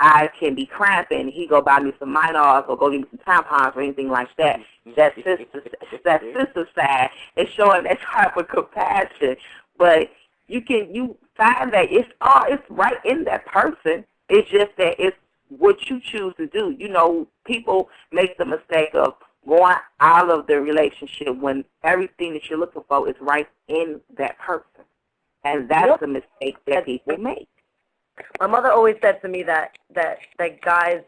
I can be cramping, he go buy me some Minox or go give me some tampons or anything like that. That sister side is showing that type of compassion. But you find that it's right in that person. It's just that it's what you choose to do. You know, people make the mistake of going out of the relationship when everything that you're looking for is right in that person. And that's the mistake that people make. My mother always said to me that guys,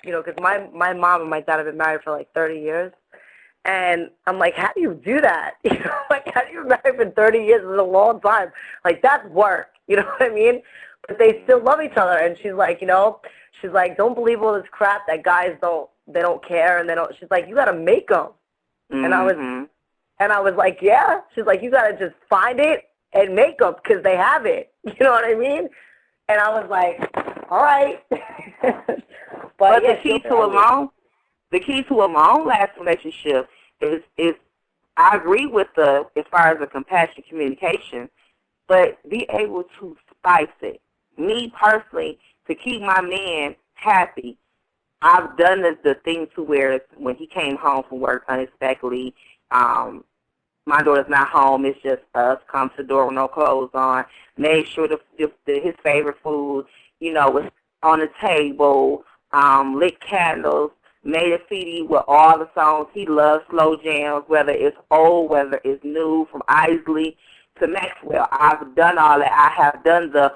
you know, because my mom and my dad have been married for like 30 years, and I'm like, how do you do that? You know, like, how do you marry for 30 years? It's a long time. Like, that's work. You know what I mean? But they still love each other. And she's like, you know, don't believe all this crap that guys don't care, and they don't. She's like, you got to make them. Mm-hmm. And I was like, yeah. She's like, you got to just find it and make them, because they have it. You know what I mean? And I was like, all right. but the key to a long-lasting relationship is I agree with as far as the compassion communication, but be able to spice it. Me personally, to keep my man happy, I've done the thing to where when he came home from work unexpectedly, my daughter's not home, it's just us, come to the door with no clothes on, made sure his favorite food, you know, was on the table, lit candles, made a CD with all the songs he loves, slow jams, whether it's old, whether it's new, from Isley to Maxwell. I've done all that. I have done the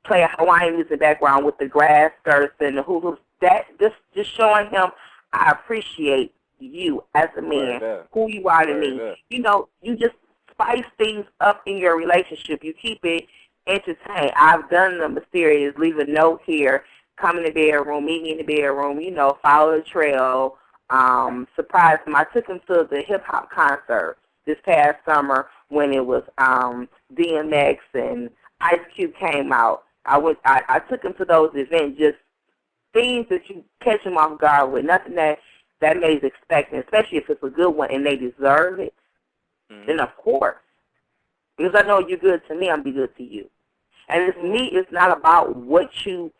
play Hawaiian music background with the grass skirts and the hoo-hoops. That just showing him I appreciate you as a man, who you are to me. You know, you just spice things up in your relationship. You keep it entertained. I've done the mysterious, leave a note here, come in the bedroom, meet me in the bedroom, you know, follow the trail, surprise him. I took him to the hip-hop concert this past summer when it was DMX and Ice Cube came out. I took him to those events, just things that you catch him off guard with, nothing that made expecting, especially if it's a good one and they deserve it. Then of course, because I know you're good to me, I'm be good to you. And it's not about what you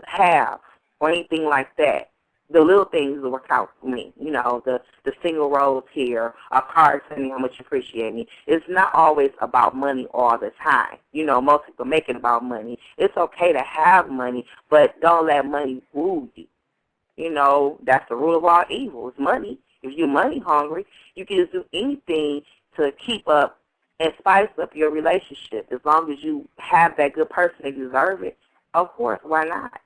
have. or anything like that. The little things will work out for me. You know, the single rose here, a card telling me how much you appreciate me. It's not always about money all the time. You know, most people make it about money. It's okay to have money, but don't let money rule you. You know, that's the root of all evil, is money. If you're money hungry, you can just do anything to keep up and spice up your relationship. As long as you have that good person that deserve it, of course, why not?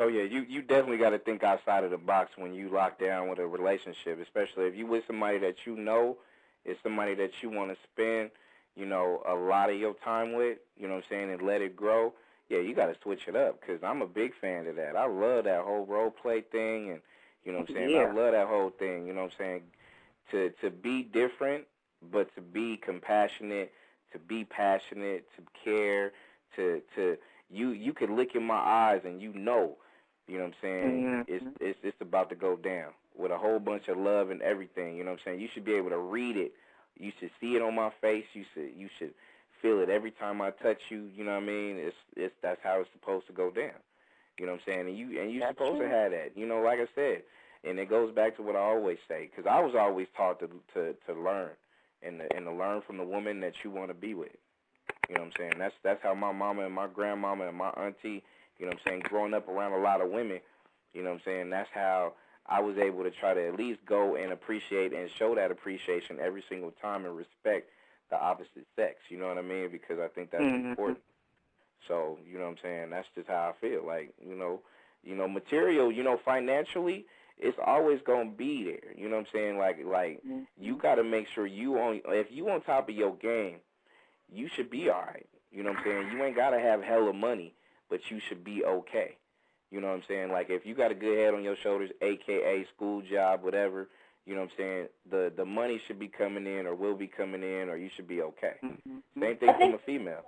Oh, yeah, you definitely got to think outside of the box when you lock down with a relationship, especially if you with somebody that you know is somebody that you want to spend, you know, a lot of your time with, you know what I'm saying, and let it grow. Yeah, you got to switch it up, because I'm a big fan of that. I love that whole role play thing, and, you know what I'm saying, I love that whole thing, you know what I'm saying, to be different, but to be compassionate, to be passionate, to care, to you could look in my eyes and you know what I'm saying, it's about to go down with a whole bunch of love and everything, you know what I'm saying. You should be able to read it. You should see it on my face. You should feel it every time I touch you, you know what I mean? That's how it's supposed to go down. You know what I'm saying? And you're supposed to have that, you know, like I said. And it goes back to what I always say, because I was always taught to learn and to learn from the woman that you want to be with. You know what I'm saying? That's how my mama and my grandmama and my auntie, you know what I'm saying, growing up around a lot of women, you know what I'm saying, that's how I was able to try to at least go and appreciate and show that appreciation every single time and respect the opposite sex, you know what I mean, because I think that's important. So, you know what I'm saying, that's just how I feel. Like, you know, material, you know, financially, it's always going to be there, you know what I'm saying, like you got to make sure if you on top of your game, you should be all right. You know what I'm saying? You ain't got to have hella money, but you should be okay. You know what I'm saying? Like, if you got a good head on your shoulders, a.k.a. school job, whatever, you know what I'm saying, the money should be coming in or will be coming in, or you should be okay. Same thing from a female.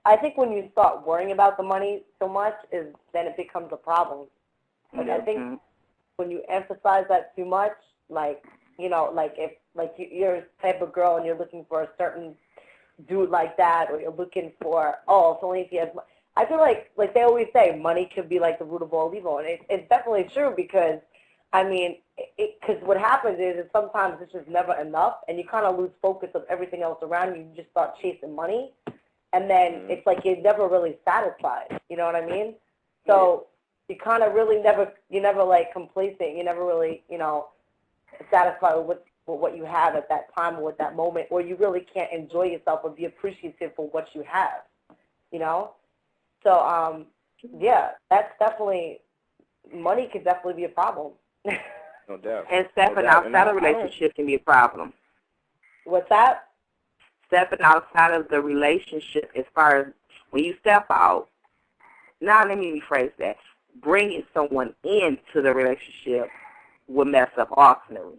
I think when you start worrying about the money so much, then it becomes a problem. Like, I think when you emphasize that too much, like, you know, like if you're a type of girl and you're looking for a certain dude like that, or you're looking for, it's only if he has money. I feel like they always say, money could be like the root of all evil, and it's definitely true, because, I mean, because what happens is sometimes it's just never enough, and you kind of lose focus of everything else around you. You just start chasing money, and then it's like you're never really satisfied. You know what I mean? So you kind of really you're never like complacent. You're never really, you know, satisfied with what you have at that time or at that moment, or you really can't enjoy yourself or be appreciative for what you have, you know? So, yeah, that's definitely, money could definitely be a problem. No doubt. And stepping outside of a relationship can be a problem. What's that? Stepping outside of the relationship, as far as when you step out, now let me rephrase that, bringing someone into the relationship will mess up ultimately.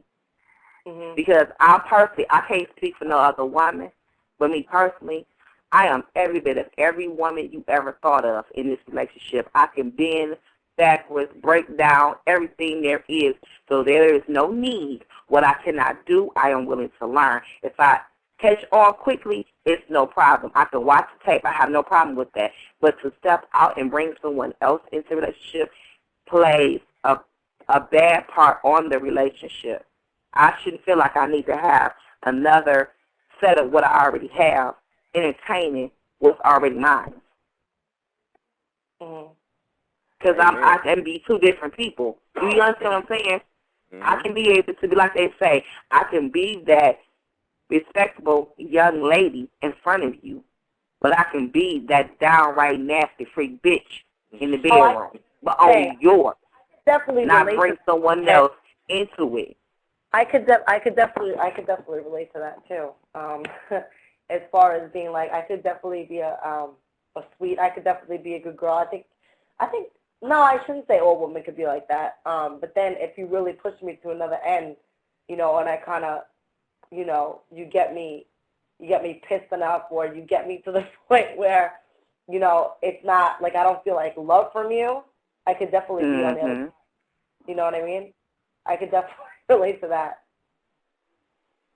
Because I can't speak for no other woman, but me personally, I am every bit of every woman you ever thought of in this relationship. I can bend backwards, break down everything there is, so there is no need. What I cannot do, I am willing to learn. If I catch on quickly, it's no problem. I can watch the tape. I have no problem with that. But to step out and bring someone else into the relationship plays a bad part on the relationship. I shouldn't feel like I need to have another set of what I already have, entertaining what's already mine. Because I can be two different people. Do you understand what I'm saying? I can be able to be, like they say, I can be that respectable young lady in front of you, but I can be that downright nasty freak bitch in the bedroom, but only yours. Definitely not bring someone else into it. I could definitely relate to that too. As far as being like, I could definitely be a sweet. I could definitely be a good girl. I think. No, I shouldn't say all women could be like that. But then if you really push me to another end, you know, and I kind of, you know, you get me pissed enough, or you get me to the point where, you know, it's not like I don't feel like love from you. I could definitely be on the other. You know what I mean? I could definitely relate to that.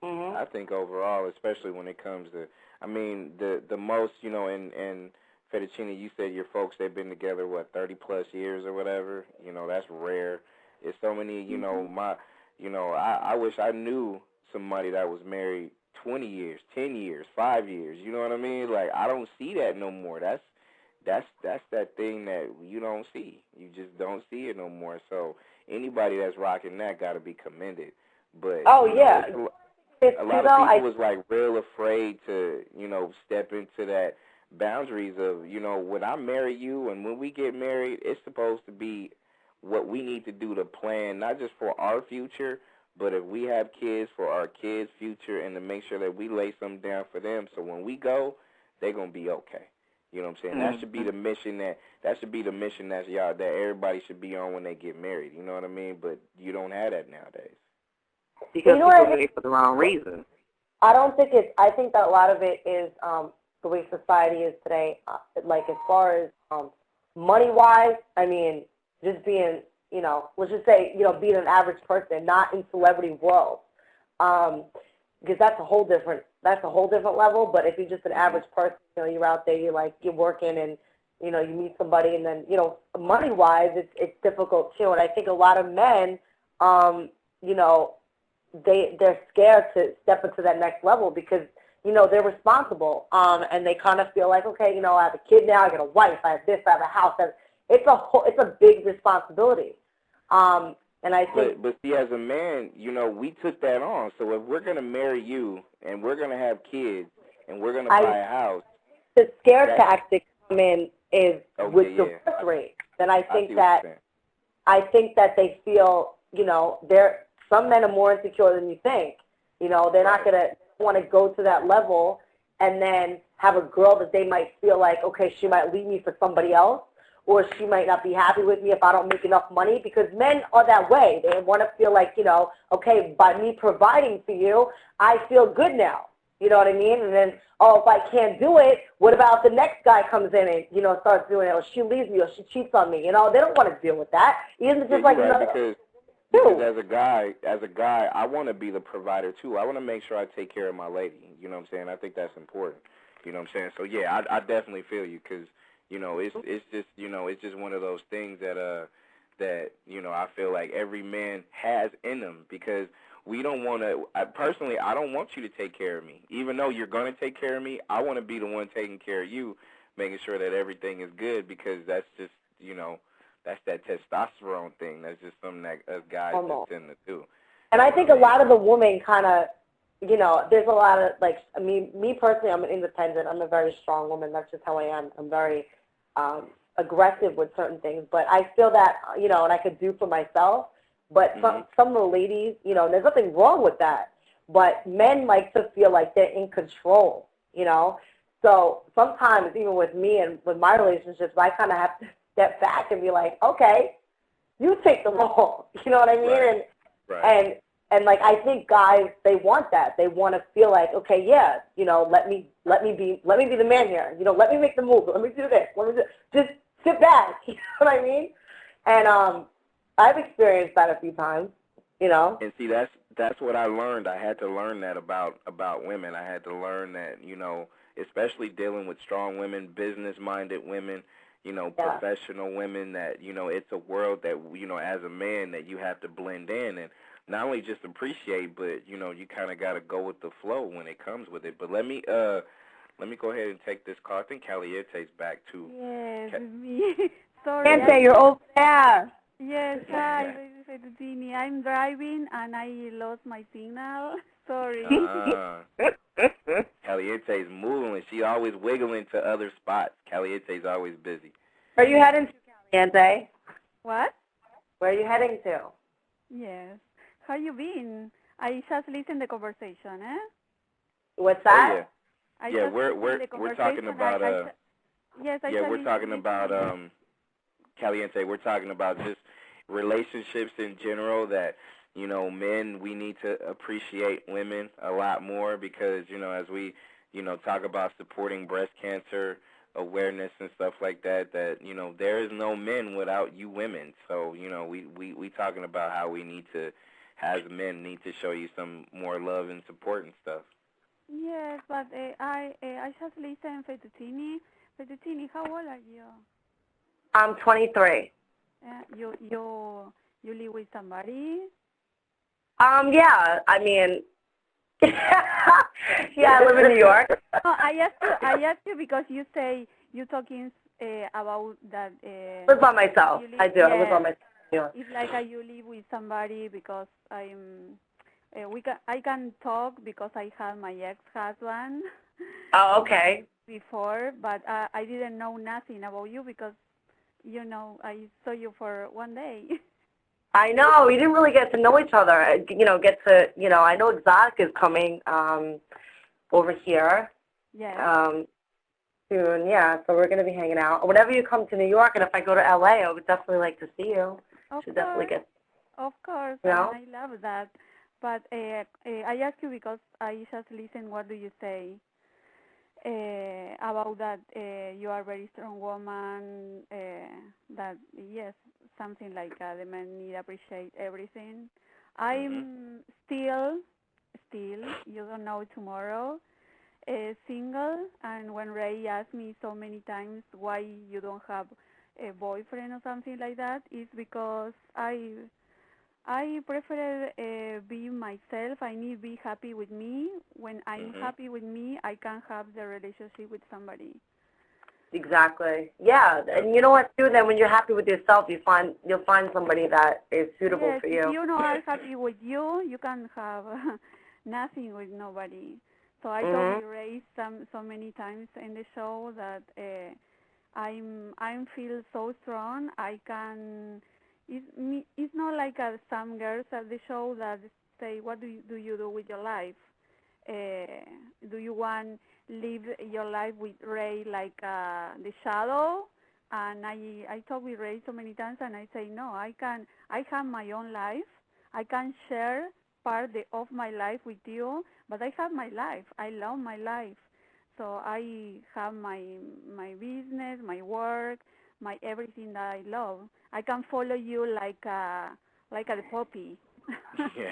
I think overall, especially when it comes to, I mean, the most, you know, and Fettuccini, you said your folks, they've been together, 30-plus years or whatever? You know, that's rare. It's so many, I wish I knew somebody that was married 20 years, 10 years, 5 years. You know what I mean? Like, I don't see that no more. That's that thing that you don't see. You just don't see it no more. So anybody that's rocking that got to be commended. But a lot of people was like real afraid to, step into that boundaries of, when I marry you and when we get married, it's supposed to be what we need to do to plan, not just for our future, but if we have kids, for our kids' future, and to make sure that we lay something down for them so when we go, they're going to be okay. You know what I'm saying? Mm-hmm. That should be the mission that everybody should be on when they get married. You know what I mean? But you don't have that nowadays. Because people do it for the wrong reason. I think that a lot of it is the way society is today. Like as far as money-wise, I mean, just being, let's just say, being an average person, not in celebrity world, because that's a whole different level. But if you're just an average person, you're out there, you're working, and you meet somebody, and then money-wise, it's difficult too. And I think a lot of men, they're scared to step into that next level because they're responsible, and they kind of feel like, okay, I have a kid now, I got a wife, I have this, I have a house. It's a big responsibility. And I think, but see, as a man, we took that on. So if we're gonna marry you and we're gonna have kids and we're gonna buy a house, the scare tactic come in is with the birth rate. Then I think that they feel, some men are more insecure than you think. They're not gonna want to go to that level and then have a girl that they might feel like, okay, she might leave me for somebody else, or she might not be happy with me if I don't make enough money, because men are that way. They want to feel like, okay, by me providing for you, I feel good now. You know what I mean? And then, if I can't do it, what about if the next guy comes in and, starts doing it, or she leaves me, or she cheats on me? They don't want to deal with that. Even just because as a guy, I want to be the provider too. I want to make sure I take care of my lady. You know what I'm saying? I think that's important. You know what I'm saying? So yeah, I definitely feel you because it's just one of those things that I feel like every man has in them, because we don't want to. Personally, I don't want you to take care of me, even though you're going to take care of me. I want to be the one taking care of you, making sure that everything is good, because that's just that's that testosterone thing. That's just something that us guys just tend to do. And I think a lot of the women kind of, there's a lot of, like, I mean, me personally, I'm an independent. I'm a very strong woman. That's just how I am. I'm very aggressive with certain things. But I feel that, and I could do for myself. But some of the ladies, there's nothing wrong with that. But men like to feel like they're in control, So sometimes, even with me and with my relationships, I kind of have to step back and be like, okay, you take the role. You know what I mean? Right. And like, I think guys, they want that. They want to feel like, okay, yeah, let me be the man here. Let me make the move. Let me do this. Just sit back. You know what I mean? And I've experienced that a few times. And see, that's what I learned. I had to learn that about women. I had to learn that, especially dealing with strong women, business-minded women, professional women, that, it's a world that, as a man, that you have to blend in and not only just appreciate, but, you kind of got to go with the flow when it comes with it. But let me go ahead and take this call. I think Caliente's back, too. Yes, it's me. Sorry. Caliente, you're over there. Yes, hi, this is Fettucini. I'm driving and I lost my signal. Sorry. Caliente's moving. She's always wiggling to other spots. Caliente's always busy. Where are you heading to, Caliente? What? Where are you heading to? Yes. How you been? I just listened the conversation, eh? What's that? We're talking about we're talking about Caliente. We're talking about just relationships in general, that men, we need to appreciate women a lot more, because as we talk about supporting breast cancer awareness and stuff like that, there is no men without you women. So we talking about how we need to, as men, need to show you some more love and support and stuff. Yes, but I just listened Fettuccini, Fettucini, how old are you? I'm 23. You live with somebody? Yeah, I mean, yeah, I live in New York. No, I asked you because you say you're talking about that. Live by myself. I do. Yeah, I live by myself. Yeah. it's like you live with somebody because I can talk because I had my ex-husband. Oh, okay. Before, but I didn't know nothing about you because, I saw you for one day. I know. We didn't really get to know each other. I know Exotic is coming over here. Yeah. Soon, yeah. So we're going to be hanging out. Whenever you come to New York, and if I go to LA, I would definitely like to see you. Of course. You know? I love that. But I ask you because I just listen. What do you say about that? You are a very strong woman. That yes, something like the men need to appreciate everything. I'm still. You don't know tomorrow. Single, and when Ray asked me so many times why you don't have a boyfriend or something like that, is because I prefer be myself. I need to be happy with me. When I'm happy with me, I can have the relationship with somebody. Exactly. Yeah, and you know what too? Then when you're happy with yourself, you'll find somebody that is suitable for you. If you are happy with you, you can have nothing with nobody. So I told Ray so many times in the show that I'm feel so strong. I can. It's not like some girls at the show that say, "What do you do with your life? Do you want live your life with Ray like the shadow?" And I talk with Ray so many times, and I say, "No, I have my own life. I can share part of my life with you, but I have my life. I love my life. So I have my business, my work, my everything that I love. I can follow you like a puppy." Yeah.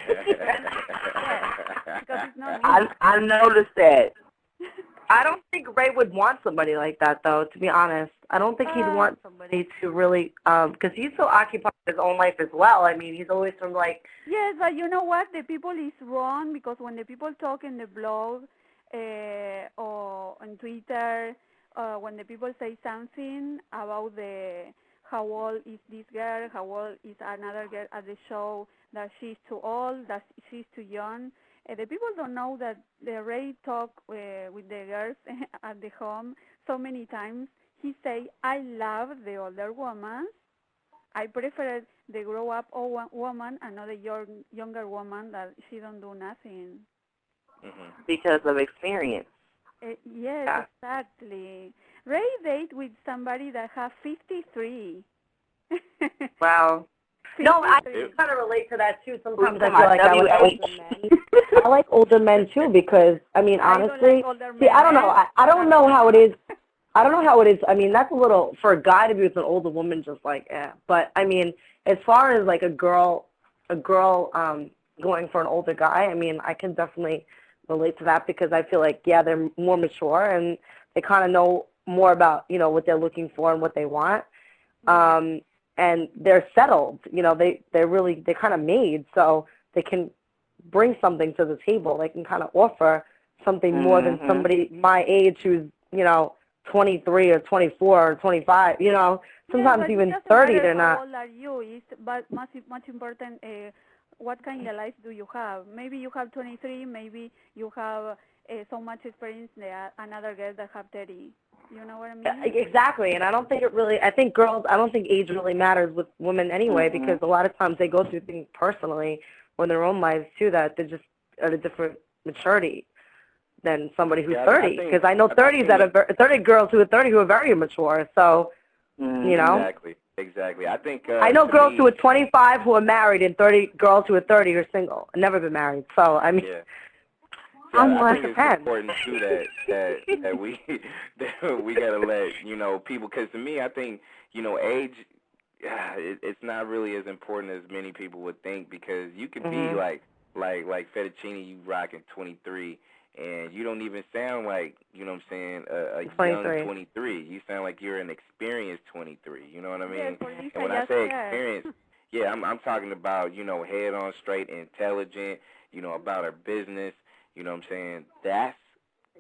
Because it's not I noticed that. I don't think Ray would want somebody like that, though, to be honest. I don't think he'd want somebody to really, because he's so occupied with his own life as well. I mean, he's always from like... Yes, but you know what? The people is wrong because when the people talk in the blog or on Twitter, when the people say something about how old is this girl, how old is another girl at the show, that she's too old, that she's too young, the people don't know that the Ray talk with the girls at the home so many times. He say, "I love the older woman. I prefer the grow-up woman and not the younger woman that she don't do nothing." Because of experience. Yes, exactly. Ray date with somebody that has 53. Wow. No, I kind of relate to that, too. Sometimes I feel like I like older men. I like older men, too, because, I mean, honestly, I don't know. I don't know how it is. I don't know how it is. I mean, that's a little, for a guy to be with an older woman, just like, But, I mean, as far as, like, a girl going for an older guy, I mean, I can definitely relate to that because I feel like, yeah, they're more mature and they kind of know more about, what they're looking for and what they want. And they're settled, they're kind of made, so they can bring something to the table. They can kind of offer something more than somebody my age who's, 23 or 24 or 25, sometimes even 30 they're not. How old are you? But much important, what kind of life do you have? Maybe you have 23, maybe you have so much experience that another girl that have 30. You know what I mean? Exactly, and I don't think I don't think age really matters with women anyway, because a lot of times they go through things personally or in their own lives too that they're just at a different maturity than somebody who's 30. Because I know 30 girls who are 30 who are very immature. So, Exactly. I think I know girls who are 25 who are married and 30 girls who are 30 who are single and never been married. So, I mean. Yeah. I think it's important too that we gotta let people, because to me I think age it's not really as important as many people would think, because you could be like Fettuccini, you rocking 23, And you don't even sound like, you know what I'm saying, a 23. young 23. You sound like you're an experienced 23. You know what I mean? Yes, for this And when I say experience, yeah, I'm talking about, you know, head on straight, intelligent, you know, about her business. You know what I'm saying? That's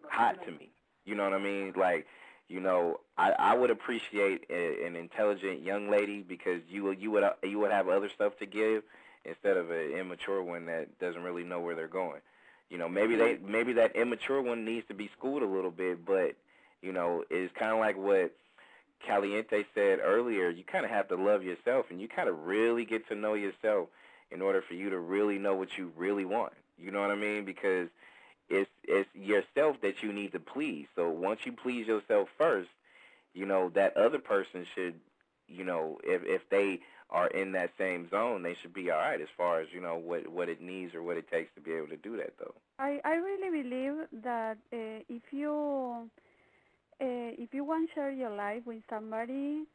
hot to me. You know what I mean? Like, you know, I would appreciate an intelligent young lady because you would have other stuff to give instead of an immature one that doesn't really know where they're going. You know, maybe that immature one needs to be schooled a little bit, but, you know, it's kind of like what Caliente said earlier. You kind of have to love yourself, and you kind of really get to know yourself in order for you to really know what you really want. You know what I mean? Because it's yourself that you need to please. So once you please yourself first, you know, that other person should, you know, if they are in that same zone, they should be all right as far as, you know, what it needs or what it takes to be able to do that, though. I really believe that if you want to share your life with somebody,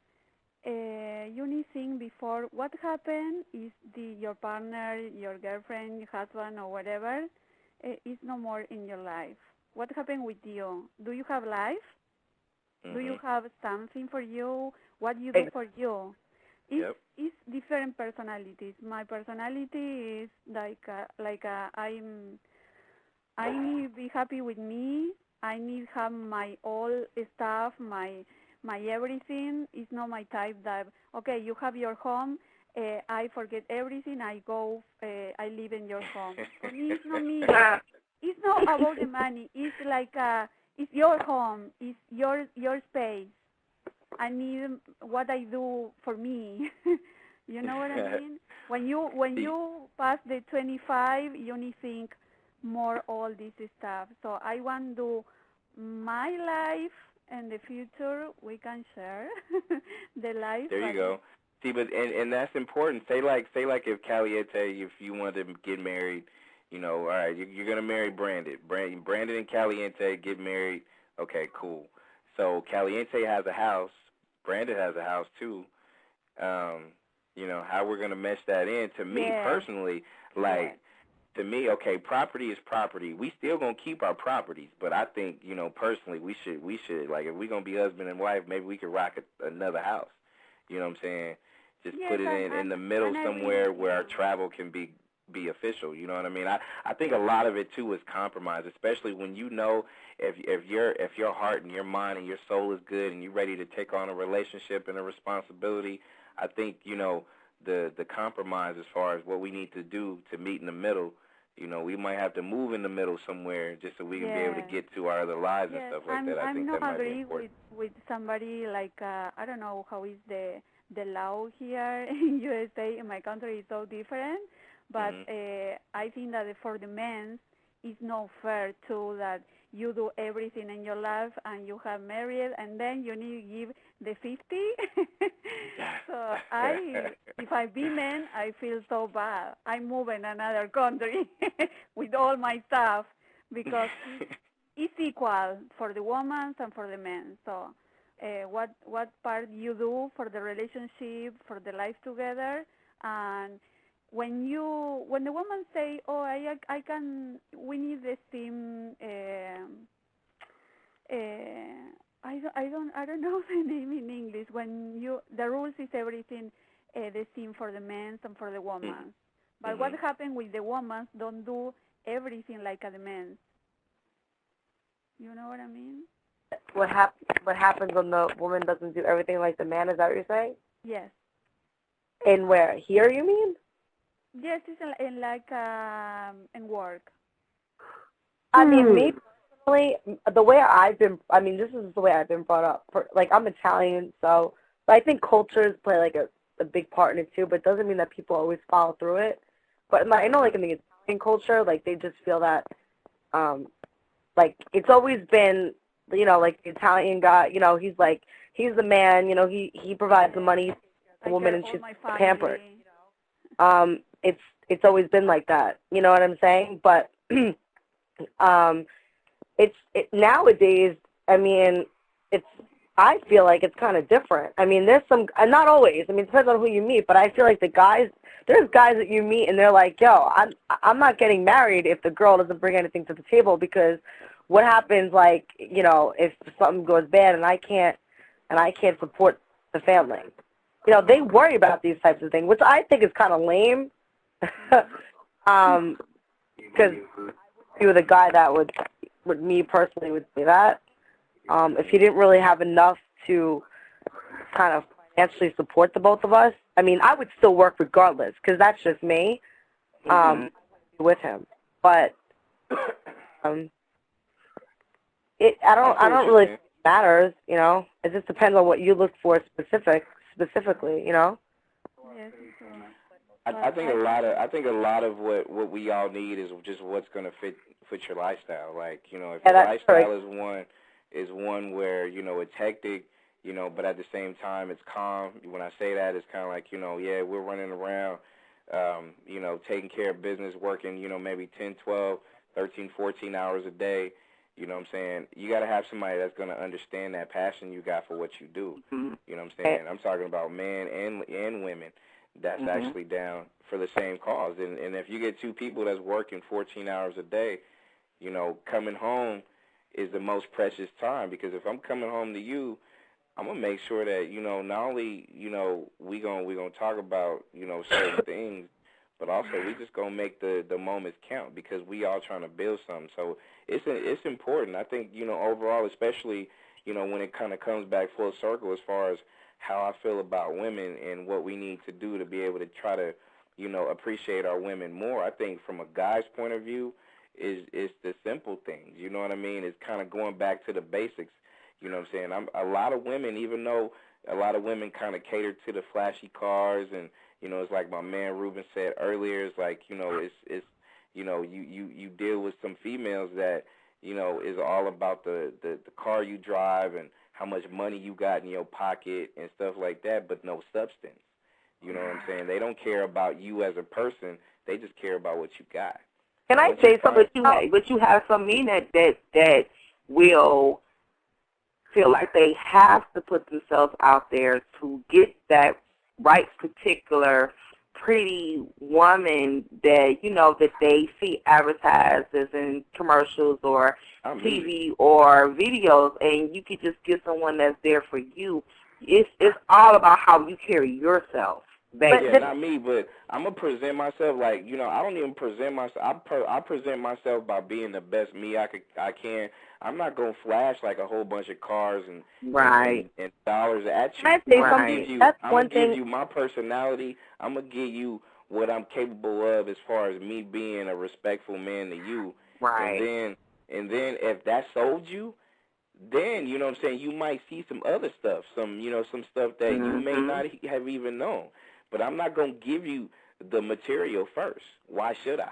you need to think before what happened is your partner, your girlfriend, your husband, or whatever is no more in your life. What happened with you? Do you have life? Mm-hmm. Do you have something for you? What you do for you? It's different personalities. My personality is I need to be happy with me. I need to have my all stuff, my everything. It's not my type that, okay, you have your home, I forget everything, I go, I live in your home. For me, it's not me. It's not about the money. It's like, it's your home. It's your space. I need what I do for me. You know what I mean? When you pass the 25, you need to think more all this stuff. So I want to do my life, and the future we can share the life. There you go. See, but and that's important. Say like if Caliente, if you wanted to get married, you know, all right, you're gonna marry Brandon. Brandon and Caliente get married. Okay, cool. So Caliente has a house. Brandon has a house too. You know, how we're gonna mesh that in? To me personally, like. To me, okay, property is property. We still gonna keep our properties, but I think, you know, personally, we should like, if we're gonna be husband and wife, maybe we could rock another house. You know what I'm saying? Just put it in the middle somewhere where our travel can be official. You know what I mean? I think a lot of it too is compromise, especially when you know if your heart and your mind and your soul is good and you're ready to take on a relationship and a responsibility. I think, you know, the compromise as far as what we need to do to meet in the middle, you know, we might have to move in the middle somewhere just so we can be able to get to our other lives and stuff like that. I think that might be important. with somebody like, I don't know how is the law here in USA. In my country is so different, but I think that for the men, it's not fair too that you do everything in your life and you have married and then you need to give the 50. So if I be man, I feel so bad. I move in another country with all my stuff because it's equal for the women and for the men. So what part you do for the relationship, for the life together, and when the woman say, "Oh, I can," we need the same. I don't know the name in English. When the rules is everything the same for the men and for the women. But what happens with the women don't do everything like the men. You know what I mean? What happens when the woman doesn't do everything like the man? Is that what you're saying? Yes. And where? Here, you mean? Yes, it's in work. I mean, me personally, the way this is the way I've been brought up. I'm Italian, so I think cultures play like a big part in it too, but it doesn't mean that people always follow through it. But I know like in the Italian culture, like they just feel that, like it's always been, you know, like the Italian guy, you know, he's the man, you know, he provides the money, the woman, and she's pampered. It's always been like that. You know what I'm saying? But nowadays. I mean, I feel like it's kind of different. I mean, there's some, not always. I mean, it depends on who you meet. But I feel like the there's guys that you meet and they're like, yo, I'm not getting married if the girl doesn't bring anything to the table, because what happens, like, you know, if something goes bad and I can't support the family. You know, they worry about these types of things, which I think is kind of lame. Because you were the guy that would me personally would say that. If he didn't really have enough to kind of financially support the both of us, I mean, I would still work regardless, because that's just me. With him, but I don't really think it matters. You know, it just depends on what you look for specifically. You know. Yes. I think a lot of what we all need is just what's going to fit your lifestyle. Like, you know, if your lifestyle is one where, you know, it's hectic, you know, but at the same time it's calm. When I say that, it's kind of like, you know, yeah, we're running around, you know, taking care of business, working, you know, maybe 10, 12, 13, 14 hours a day. You know what I'm saying? You got to have somebody that's going to understand that passion you got for what you do. You know what I'm saying? I'm talking about men and women that's actually down for the same cause. And if you get two people that's working 14 hours a day, you know, coming home is the most precious time, because if I'm coming home to you, I'm going to make sure that, you know, not only, you know, we gonna talk about, you know, certain things, but also we just going to make the moments count, because we all trying to build something. So it's important. I think, you know, overall, especially, you know, when it kind of comes back full circle as far as how I feel about women and what we need to do to be able to try to, you know, appreciate our women more. I think from a guy's point of view is the simple things. You know what I mean? It's kind of going back to the basics. You know what I'm saying? A lot of women, even though a lot of women kind of cater to the flashy cars, and, you know, it's like my man Ruben said earlier, it's like, you know, it's you know, you deal with some females that, you know, is all about the car you drive and how much money you got in your pocket and stuff like that, but no substance. You know what I'm saying? They don't care about you as a person. They just care about what you got. Can I say something? But you have some men that will feel like they have to put themselves out there to get that right particular pretty woman that, you know, that they see advertised as in commercials or TV or videos, and you could just get someone that's there for you. It's all about how you carry yourself. Yeah, not me, but I'm going to present myself like, you know, I don't even present myself. I present myself by being the best me I can. I'm not going to flash like a whole bunch of cars and dollars at you. I'm going to give you my personality. I'm going to give you what I'm capable of as far as me being a respectful man to you. Right. And then if that sold you, then, you know what I'm saying, you might see some other stuff, some stuff that you may not have even known. But I'm not going to give you the material first. Why should I?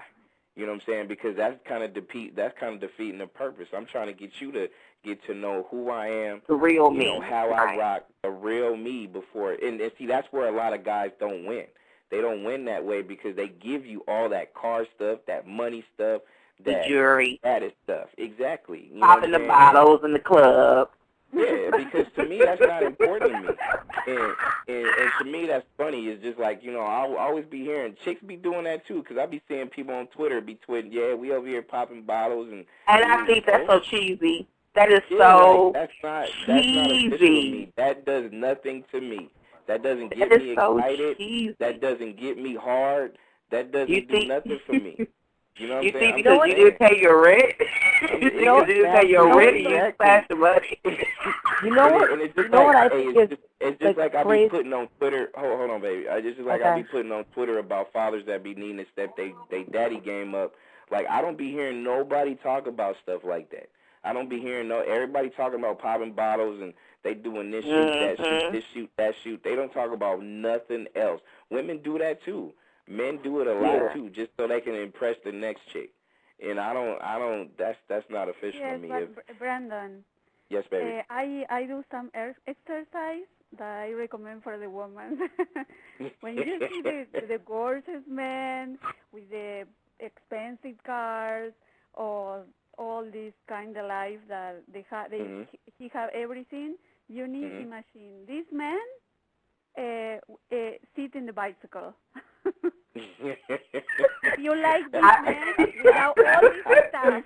You know what I'm saying? Because that's kind of defeating the purpose. I'm trying to get you to get to know who I am, the real me, know, how I rock, the real me before. And see, that's where a lot of guys don't win. They don't win that way because they give you all that car stuff, that money stuff, that jewelry, status stuff. Exactly. You popping the bottles in the club. Yeah, because to me that's not important to me, and to me that's funny. It's just like, you know, I'll always be hearing chicks be doing that too, because I be seeing people on Twitter be tweeting, yeah, we over here popping bottles and I think that's so cheesy. That is so cheesy. That's not official to me. That does nothing to me. That doesn't get me excited. Cheesy. That doesn't get me hard. That doesn't do nothing for me. You know what I'm saying? Because you didn't pay your rent. You didn't pay your rent. You splashed the money. You know what? And it's just it's just like I be putting on Twitter. Hold on, baby. It's just like I be putting on Twitter about fathers that be needing to step they daddy game up. Like, I don't be hearing nobody talk about stuff like that. I don't be hearing everybody talking about popping bottles and they doing this shoot, that shoot, this shoot, that shoot. They don't talk about nothing else. Women do that too. Men do it a lot too, just so they can impress the next chick. And I don't. That's not official to me. But Brandon. Yes, baby. I do some exercise that I recommend for the woman. When you see the gorgeous men with the expensive cars or all this kind of life that he have everything, you need to imagine this man sit in the bicycle. You like this man without all this stuff.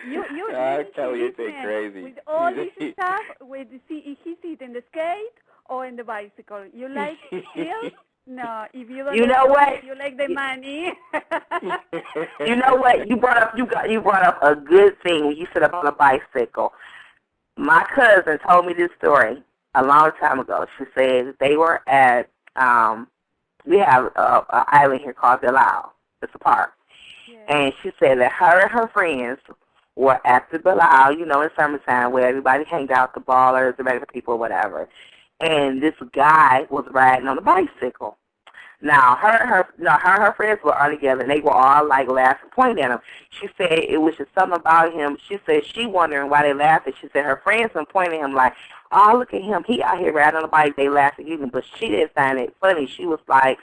You Caliente this man crazy. with all this stuff. With he sit in the skate or in the bicycle. You like still? No, if you don't, you know what? You like the money. You know what? You brought up a good thing when you sit up on a bicycle. My cousin told me this story a long time ago. She said they were at we have an island here called Bilal. It's a park. Yeah. And she said that her and her friends were at the Bilal, you know, in summertime where everybody hanged out, the ballers, the regular people, whatever. And this guy was riding on a bicycle. Now, her and her friends were all together, and they were all, like, laughing, pointing at him. She said it was just something about him. She said she wondering why they laughing. She said her friends were pointing at him like, oh, look at him. He out here riding on a bike. They laughing at him, but she didn't find it funny. She was like,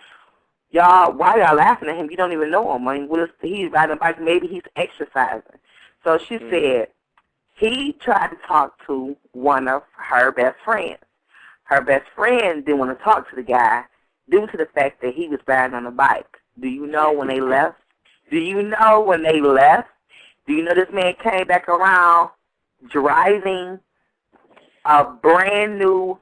y'all, why y'all laughing at him? You don't even know him. I mean, he's riding a bike. Maybe he's exercising. So she said he tried to talk to one of her best friends. Her best friend didn't want to talk to the guy due to the fact that he was riding on a bike. Do you know when they left? Do you know when they left? Do you know this man came back around driving a brand new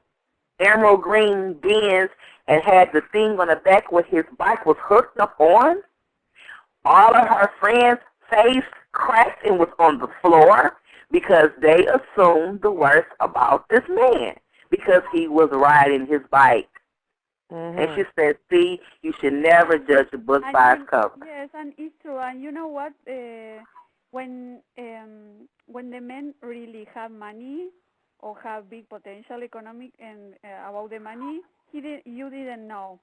emerald green Benz and had the thing on the back where his bike was hooked up on? All of her friends' face cracked and was on the floor because they assumed the worst about this man because he was riding his bike. Mm-hmm. And she said, see, you should never judge a book by its cover. Yes, and it's true. And you know what? When the men really have money or have big potential economic and about the money, you didn't know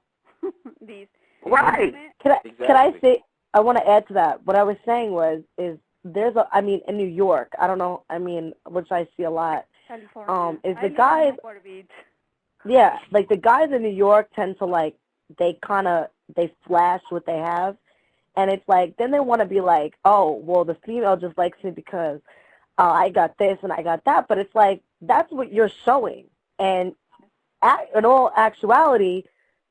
this. Right. Can I say, I want to add to that. What I was saying is there's in New York, I don't know, which I see a lot, California. is the guys, yeah, like the guys in New York tend to like, they flash what they have, and it's like, then they want to be like, oh, well, the female just likes me because I got this and I got that, but it's like, that's what you're showing, and in all actuality,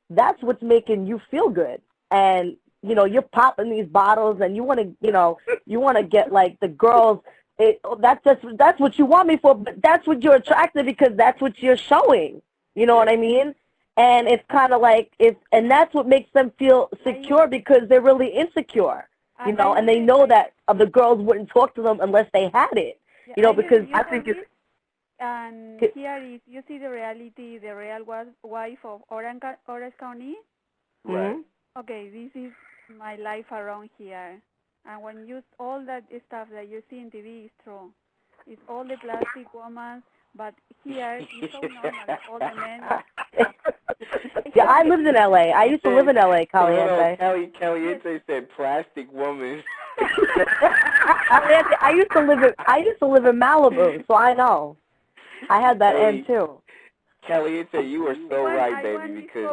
that's what's making you feel good, and you know, you're popping these bottles, and you want to get like the girls. That's what you want me for, but that's what you're attracted because that's what you're showing. You know what I mean? And it's kind of like and that's what makes them feel secure because they're really insecure. You know, and they know that the girls wouldn't talk to them unless they had it. You know, because I think it's. And here is, you see the reality, the real wife of Orange County. Right. Okay, this is my life around here. And when all that stuff that you see in TV is true. It's all the plastic woman, but here it's so normal that all the men. Yeah, I lived in L.A. I used to live in L.A., Caliente. Caliente said plastic woman. I used to live in Malibu, so I know. I had that end too. Caliente, you are so right, baby, because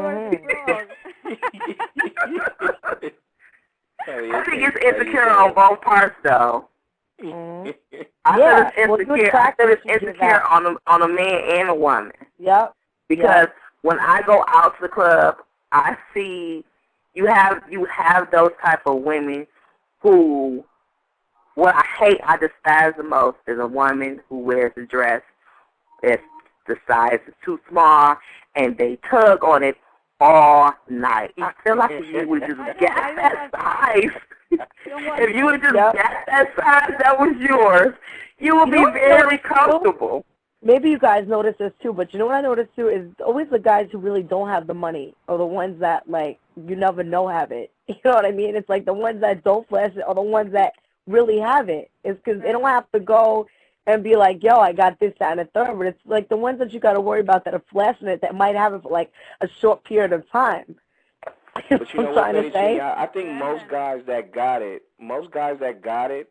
I think it's insecure on both parts, though. Mm-hmm. I think it's insecure on a man and a woman. Yep. Because when I go out to the club, I see you have those type of women who, what I despise the most is a woman who wears a dress if the size is too small and they tug on it all night. I feel like if you would just get that size, if you would just get that size that was yours, you would be very comfortable. Maybe you guys notice this too, but you know what I notice too is always the guys who really don't have the money or the ones that, like, you never know have it. You know what I mean? It's like the ones that don't flash it or the ones that really have it. It's because they don't have to go and be like, yo, I got this, that, and the third. But it's like the ones that you got to worry about that are flashing it that might have it for like a short period of time. But you know what, I think most guys that got it,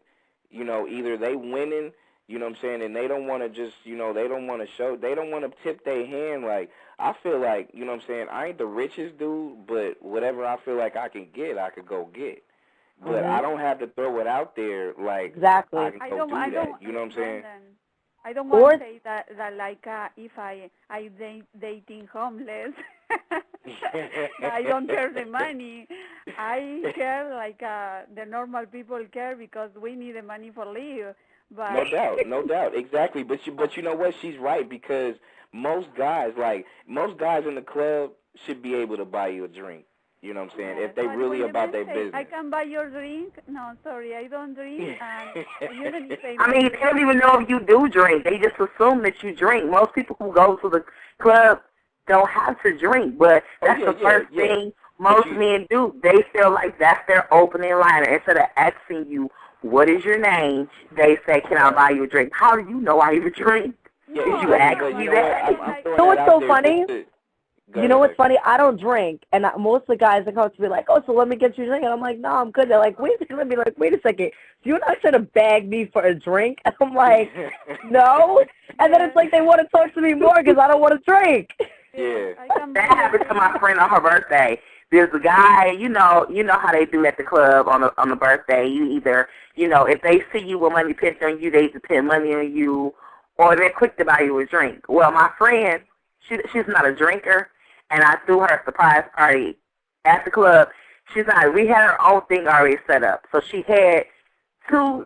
you know, either they winning, you know what I'm saying, and they don't want to just, you know, they don't want to tip their hand. Like, I feel like, you know what I'm saying, I ain't the richest dude, but whatever I feel like I can get, I could go get. But I don't have to throw it out there like exactly. I can go do that. You know what I'm saying? I don't want to say that like if I dating homeless, I don't care the money. I care like the normal people care because we need the money for live. But No doubt, exactly. But you know what? She's right, because most guys in the club should be able to buy you a drink. You know what I'm saying? If they really about their business. I can buy your drink. No, sorry, I don't drink. And you didn't say. I mean, they don't even know if you do drink. They just assume that you drink. Most people who go to the club don't have to drink, but that's the first thing most men do. They feel like that's their opening liner. Instead of asking you, what is your name, they say, can I buy you a drink? How do you know I even drink? Yeah, Did you ask me that? You know what's so funny? You know what's funny? I don't drink, and most of the guys that come to me like, oh, so let me get you a drink, and I'm like, no, I'm good. They're like, wait a second. Let me wait a second. So you're not trying to bag me for a drink? And I'm like, no. And then it's like they want to talk to me more because I don't want to drink. Yeah. That happened to my friend on her birthday. There's a guy, you know how they do at the club on the birthday. You either, if they see you with money pinned on you, they either pin money on you, or they're quick to buy you a drink. Well, my friend, she's not a drinker, and I threw her a surprise party at the club. We had her own thing already set up. So she had two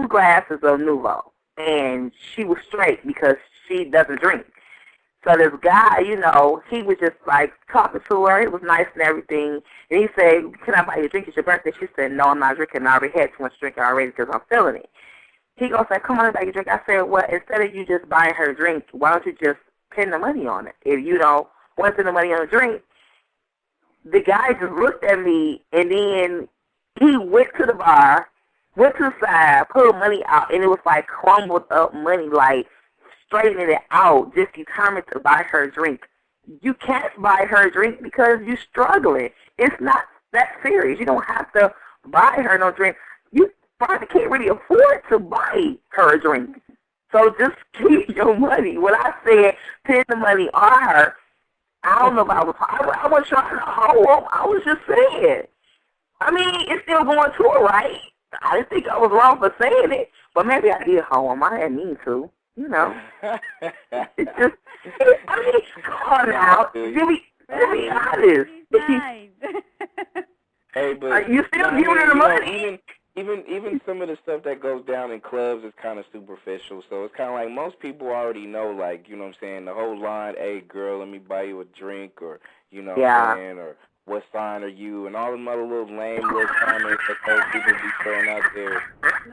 glasses of Nouveau, and she was straight because she doesn't drink. So this guy, he was just like talking to her. It was nice and everything. And he said, can I buy you a drink? It's your birthday. She said, no, I'm not drinking. I already had too much drink already because I'm feeling it. He goes, like, come on, buy you a drink. I said, well, instead of you just buying her a drink, why don't you just pin the money on it? If you don't want to pin the money on a drink, the guy just looked at me, and then he went to the bar, went to the side, pulled money out, and it was like crumbled up money, like straightening it out, just determined to buy her a drink. You can't buy her a drink because you're struggling. It's not that serious. You don't have to buy her no drink. You probably can't really afford to buy her a drink. So just keep your money. When I said pin the money on her, I don't know if I was trying to hold. I was just saying. I mean, it's still going to her, right? I didn't think I was wrong for saying it, but maybe I did hold him. I didn't mean to. It's just, I mean, come on now. Let me be honest. Hey, but you still giving her the money? Even some of the stuff that goes down in clubs is kind of superficial. So it's kind of like most people already know, like, you know what I'm saying, the whole line, hey, girl, let me buy you a drink, or, you know what I'm saying, or what sign are you, and all them other little lame little comments that those people be throwing out there.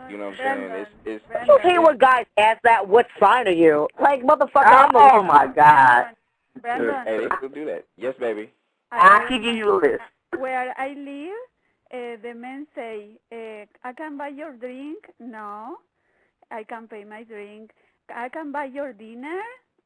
You know what I'm saying? It's you hate when guys ask that, what sign are you? Like, motherfucker, oh my God. Hey, they still do that. Yes, baby. I can give you a list. Where I live, the men say, I can buy your drink. No, I can pay my drink. I can buy your dinner.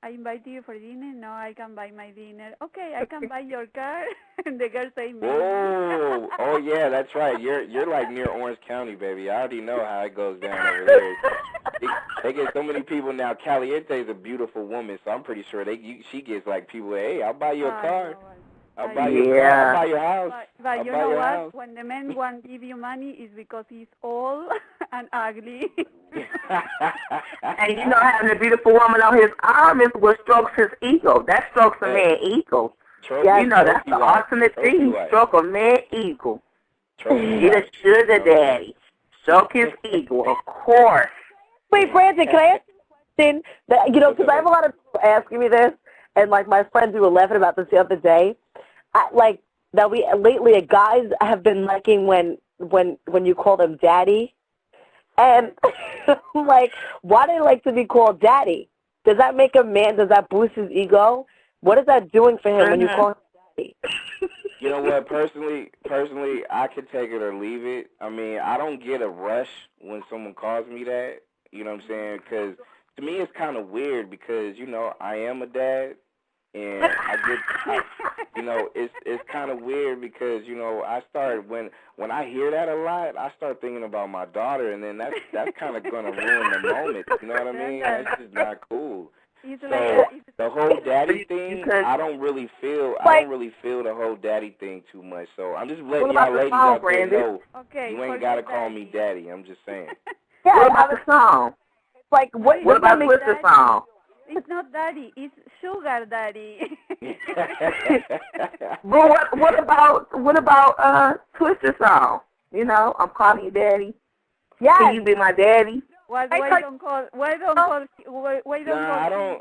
I invite you for dinner. No, I can buy my dinner. Okay, I can buy your car. And the girl say, me. Oh yeah, that's right. You're like near Orange County, baby. I already know how it goes down over there. They get so many people now. Caliente is a beautiful woman, so I'm pretty sure she gets like people. Hey, I'll buy you a car. I'll buy you a car. I'll buy your house. But you know what? House. When the men want to give you money, it's because he's old and ugly. And having a beautiful woman on his arm is what strokes his ego. That strokes a man's ego. That's the ultimate thing. Stroke a man's ego. Get a sugar daddy. Stroke his ego, of course. Wait, Brandon, can I ask you a question? Because I have a lot of people asking me this, and like my friends we were laughing about this the other day. Lately, guys have been liking when you call them daddy. And I'm like, why do they like to be called daddy? Does that make a man, does that boost his ego? What is that doing for him when you call him daddy? You know what, personally, I could take it or leave it. I mean, I don't get a rush when someone calls me that, you know what I'm saying? Because to me it's kind of weird because, I am a dad. And it's kind of weird because, I started, when I hear that a lot, I start thinking about my daughter, and then that's kind of going to ruin the moment, you know what I mean? That's just not cool. So the whole daddy thing, I don't really feel the whole daddy thing too much. So I'm just letting y'all ladies out there know, you ain't got to call me daddy. I'm just saying. What about the song? like, what about Twister song? It's not daddy, it's sugar daddy. But what about Twister song? You know, I'm calling you daddy. Yeah. Can you be my daddy? Why don't call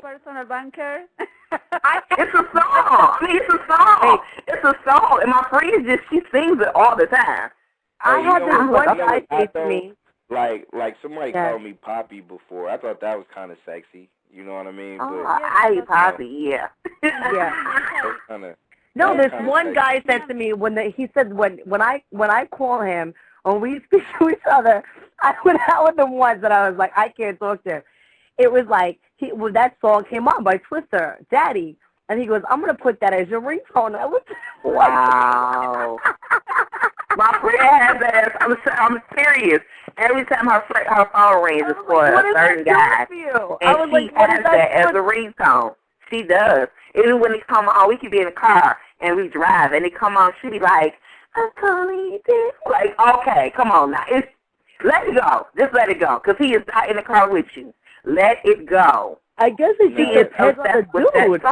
personal banker? It's a song. I mean, it's a song. It's a song. And my friend she sings it all the time. I had this one guy say to me. Like somebody called me Poppy before. I thought that was kind of sexy. You know what I mean? Oh, I eat Poppy, yeah. Yeah. No, this one guy said to me he said when I call him when we speak to each other, I went out with him once and I was like, I can't talk to him. It was like that song came on by Twister, Daddy, and he goes, I'm gonna put that as your ringtone. I was wow. My friend has that. I'm serious. Every time her phone rings, it's for a certain guy, and she has that as a ringtone. She does. Even when they come on, we could be in the car and we drive, and they come on, she be like, I'm calling you this. Like, okay, come on now. Let it go. Just let it go, because he is not in the car with you. Let it go. I guess it depends on the dude.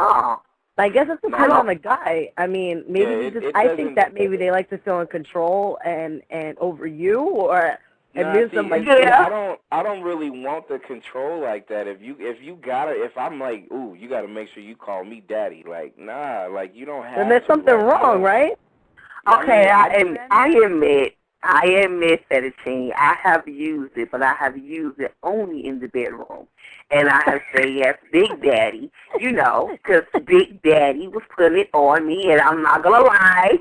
I guess it depends on the guy. I mean, maybe I think that maybe they like to feel in control and over you, or I don't really want the control like that. If I'm like, ooh, you gotta make sure you call me daddy. Like, nah, like you don't have. Then there's something wrong, right? Okay, I admit, Fettucini, I have used it, but I have used it only in the bedroom. And I have said, yes, Big Daddy, you know, because Big Daddy was putting it on me, and I'm not going to lie,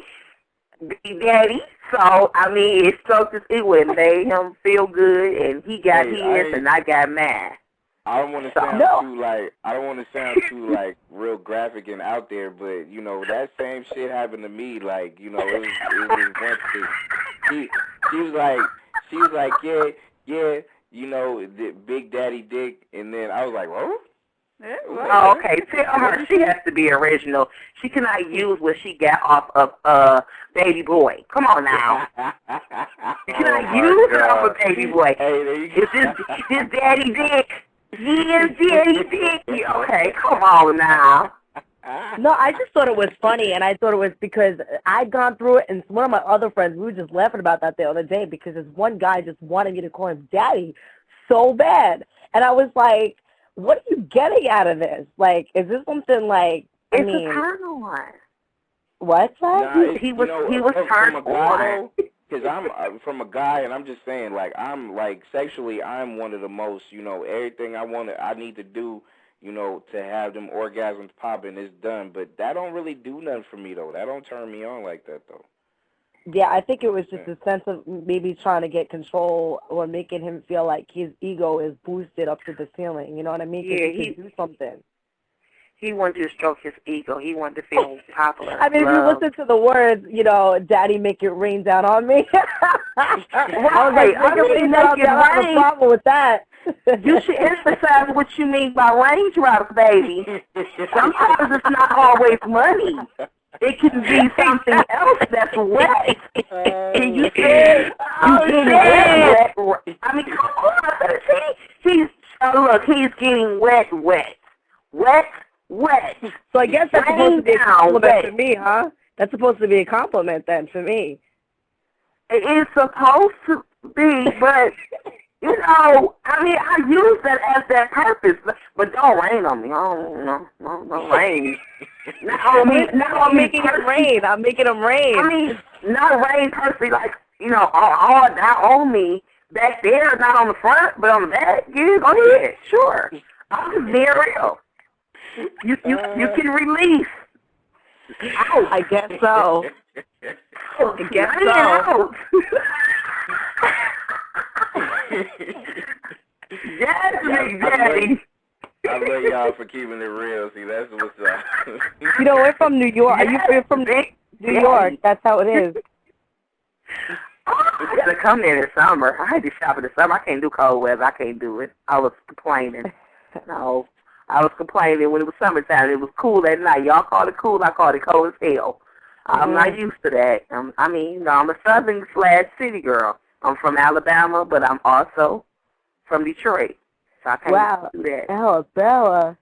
Big Daddy. So, I mean, it would made him feel good, and he got his, and I got mine. I don't want to sound too like real graphic and out there, but you know that same shit happened to me. Like, you know, it was once she was like, yeah, you know, the Big Daddy Dick, and then I was like, what? Oh, okay. Tell her she has to be original. She cannot use what she got off of Baby Boy. Come on now. You cannot use it off of Baby Boy. Hey, it's this Daddy Dick. Yes, Daddy Dick. Okay, come on now. No, I just thought it was funny, and I thought it was because I'd gone through it, and one of my other friends, we were just laughing about that the other day because this one guy just wanted me to call him Daddy so bad. And I was like, what are you getting out of this? Like, is this something like, it's a turn on. What's that? Nah, he was turned on. Because I'm from a guy, and I'm just saying, like, I'm, like, sexually, I'm one of the most, you know, everything I need to do, you know, to have them orgasms popping is done. But that don't really do nothing for me, though. That don't turn me on like that, though. Yeah, I think it was just a sense of maybe trying to get control or making him feel like his ego is boosted up to the ceiling. You know what I mean? Yeah, he can do something. He wanted to stroke his ego. He wanted to feel popular. I mean, if you listen to the words, you know, Daddy, make it rain down on me. I was like, I have a problem with that. You should emphasize what you mean by range routes, baby. Sometimes it's not always money. It can be something else that's wet. And you said, wet. I mean, come on. He's getting wet. So I guess that's supposed to be a compliment for me, huh? That's supposed to be a compliment then for me. It is supposed to be, but, you know, I mean, I use that as that purpose, but don't rain on me. Oh, no, don't rain. I'm making it rain. I'm making them rain. I mean, not rain personally, like, you know, all not on me back there, not on the front, but on the back. Yeah, go ahead, sure. I'm just being real. You can release. Ouch. I guess so. I guess so. Yes, Big Daddy. I love y'all for keeping it real. See, that's what's up. You know, we're from New York. You're from New York. That's how it is. I got to come in the summer. I had to shop in the summer. I can't do cold weather. I can't do it. I was complaining. No. I was complaining when it was summertime. It was cool at night. Y'all called it cool. I called it cold as hell. I'm not used to that. I mean, I'm a southern/city girl. I'm from Alabama, but I'm also from Detroit. So I Wow. can't do that. Alabama.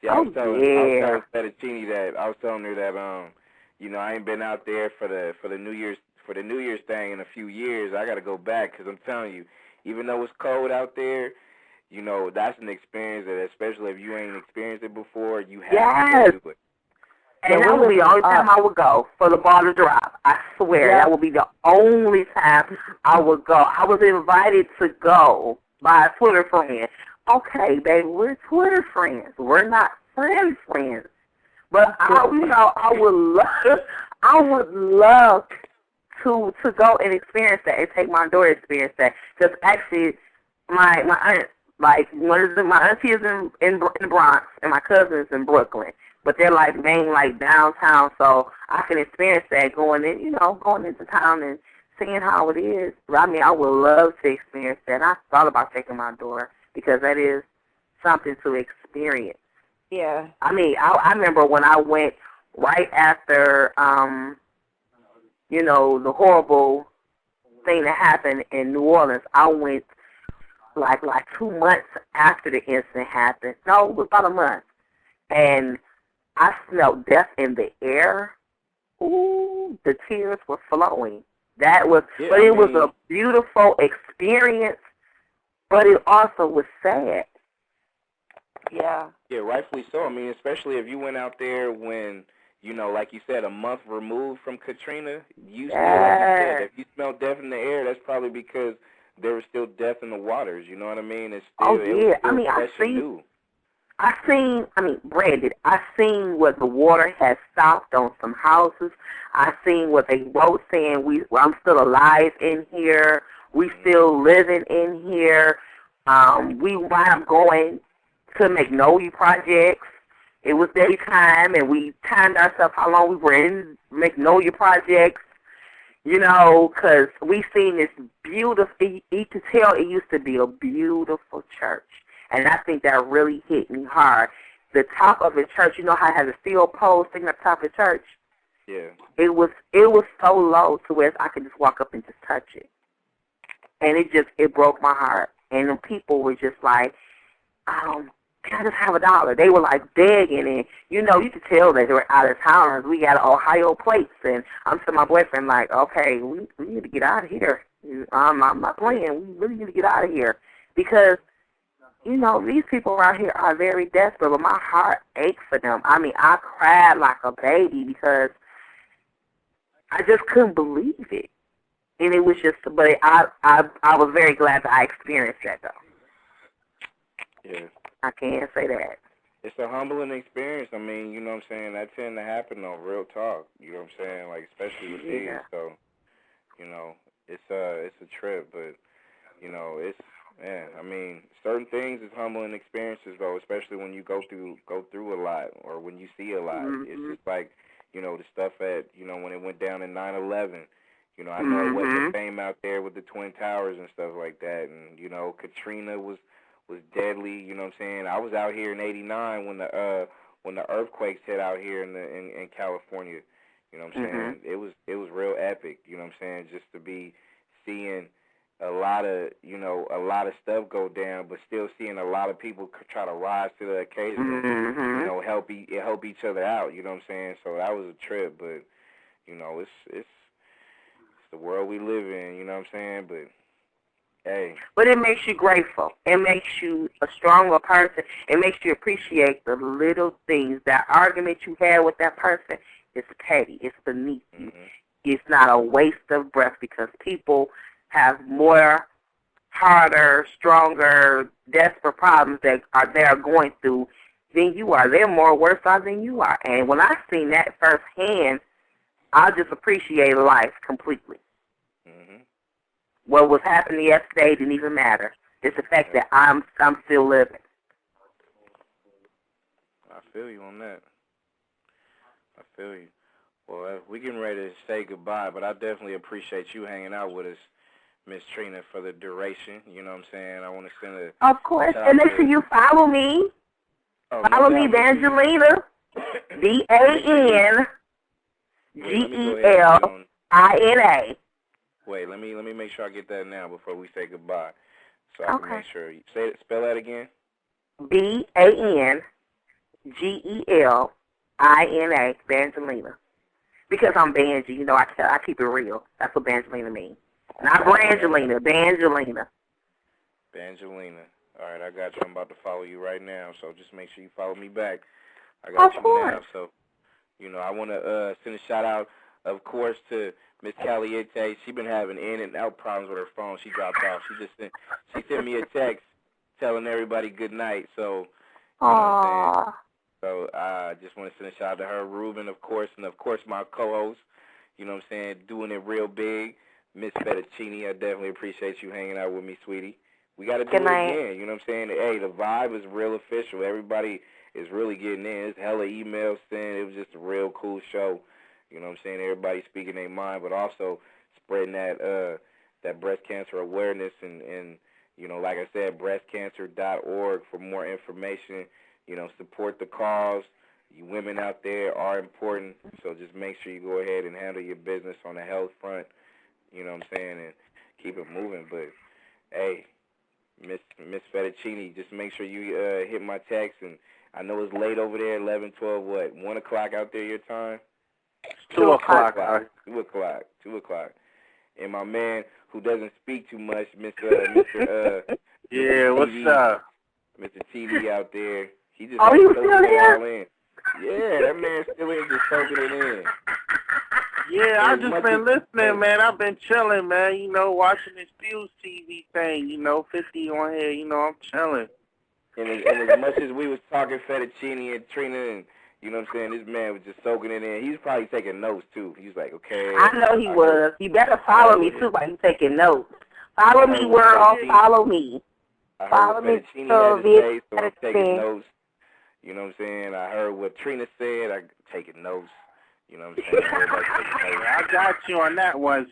Yeah, I was telling yeah. Fettuccini that I was telling her that I ain't been out there for the New Year's thing in a few years. I got to go back because I'm telling you, even though it's cold out there, that's an experience that, especially if you ain't experienced it before, you have to do it. And that would be the only time I would go for the bar to drop. I swear, that would be the only time I would go. I was invited to go by a Twitter friend. Okay, baby, we're Twitter friends. We're not friends. But I would love to go and experience that and take my daughter to experience that. Because actually, my aunt, my auntie is in the Bronx and my cousin is in Brooklyn. But they're main downtown, so I can experience that going into town and seeing how it is. I mean, I would love to experience that. And I thought about taking my daughter because that is something to experience. Yeah. I mean, I remember when I went right after, the horrible thing that happened in New Orleans. I went like 2 months after the incident happened. No, it was about a month. And I smelled death in the air. Ooh, the tears were flowing. That was, but it was a beautiful experience, but it also was sad. Yeah. Yeah, rightfully so. I mean, especially if you went out there when, like you said, a month removed from Katrina, you still, like you said, if you smell death in the air, that's probably because there was still death in the waters. You know what I mean? It's still, it was still fresh and new. Brandon, I seen where the water has stopped on some houses. I seen what they wrote saying, I'm still alive in here. We still living in here. We wound up going to Magnolia projects. It was daytime, and we timed ourselves how long we were in Magnolia projects, because we seen this beautiful, you could tell it used to be a beautiful church. And I think that really hit me hard. The top of the church, how it has a steel pole sitting at the top of the church? Yeah. It was so low to where I could just walk up and just touch it. And it broke my heart. And the people were just like, can I just have $1? They were begging, and you could tell that they were out of towners. We got Ohio plates, and I'm to my boyfriend okay, we need to get out of here. I'm not playing. We really need to get out of here because these people around here are very desperate, but my heart ached for them. I mean, I cried like a baby because I just couldn't believe it. And it was just, but I was very glad that I experienced that, though. Yeah. I can't say that. It's a humbling experience. I mean, you know what I'm saying? That tend to happen, though, real talk. You know what I'm saying? Especially with these. So, it's a trip, but, it's, I mean, certain things is humbling experiences, though, especially when you go through a lot or when you see a lot. Mm-hmm. It's just the stuff at, when it went down in 9/11, I know it wasn't fame out there with the Twin Towers and stuff like that. And, Katrina was deadly, you know what I'm saying? I was out here in '89 when the earthquakes hit out here in California. You know what I'm saying? It was real epic, you know what I'm saying, just to be seeing a lot of stuff go down, but still seeing a lot of people try to rise to the occasion and, help each other out, you know what I'm saying? So that was a trip, but, it's the world we live in, you know what I'm saying? But hey. But it makes you grateful. It makes you a stronger person. It makes you appreciate the little things. That argument you had with that person is petty. It's beneath you. It's not a waste of breath because people have more harder, stronger, desperate problems that they are going through than you are. They're more worse off than you are. And when I seen that firsthand, I just appreciated life completely. What was happening yesterday didn't even matter. It's the fact that I'm still living. I feel you on that. I feel you. Well, we're getting ready to say goodbye, but I definitely appreciate you hanging out with us, Miss Trina, for the duration. You know what I'm saying? I want to send a... Of course. And make sure you follow me. Follow me, Evangelina. DANGELINA. Wait, let me make sure I get that now before we say goodbye, so I can make sure. Spell that again. Bangelina, Bangelina. Because I'm Banji, you know, I keep it real. That's what Bangelina means. Not Brangelina, Bangelina. Bangelina. All right, I got you. I'm about to follow you right now, so just make sure you follow me back. I got you now, so, you know, I want to send a shout-out, of course, to Miss Caliente. She's been having in and out problems with her phone. She dropped off. She sent me a text telling everybody good night, so, you know what I'm saying? So I just want to send a shout out to her, Ruben, of course, and, of course, my co-host, you know what I'm saying, doing it real big, Miss Fettucini. I definitely appreciate you hanging out with me, sweetie. We got to do it again, you know what I'm saying? Hey, the vibe is real official. Everybody is really getting in. It's hella emails sent. It was just a real cool show. You know what I'm saying? Everybody speaking their mind, but also spreading that breast cancer awareness and you know, like I said, breastcancer.org for more information. You know, support the cause. You women out there are important, so just make sure you go ahead and handle your business on the health front, you know what I'm saying, and keep it moving. But, hey, Miss Fettuccini, just make sure you hit my text. And I know it's late over there, 11, 12, what, 1 o'clock out there your time? 2 o'clock. 2 o'clock. 2 o'clock. And my man who doesn't speak too much, Mr. Yeah, what's up? Mr. TV out there. He just he was still there? there? Yeah, that man's still in, just soaking it in. Yeah, I've just been listening, man. I've been chilling, man. You know, watching this Fuse TV thing. You know, 50 on here. You know, I'm chilling. And as much as we was talking Fettuccini and Trina, and you know what I'm saying, this man was just soaking it in. He was probably taking notes too. He was like, okay. I know he was. You better follow me too while you taking notes. Follow me, world. Follow me. I heard Follow what me. Fettuccini had to say, so I'm taking notes. You know what I'm saying? I heard what Trina said. I'm taking notes. You know what I'm saying? I got you on that one.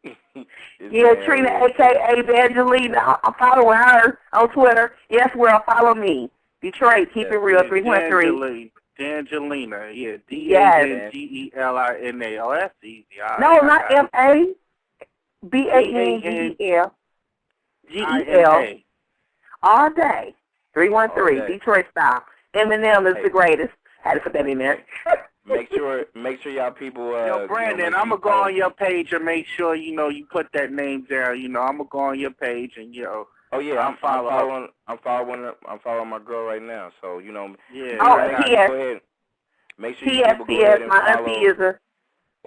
Yeah, Trina, a.k.a. Evangelina. I'm following her on Twitter. Yes, world, follow me. Detroit, keep it real, 313. Dangelina, yeah, Dangelina. Oh, that's easy. No, not M-A. B-A-N-G-E-L. G-E-L. All day. 313, Detroit style. Eminem is the greatest. Had to put that in there. Make sure y'all people. Yo, Brandon, I'm gonna go on your page and make sure you put that name down. You know, I'm gonna go on your page and Oh yeah, I'm following my girl right now. So you know. Yeah. Oh, go ahead. Make sure you people go ahead and follow.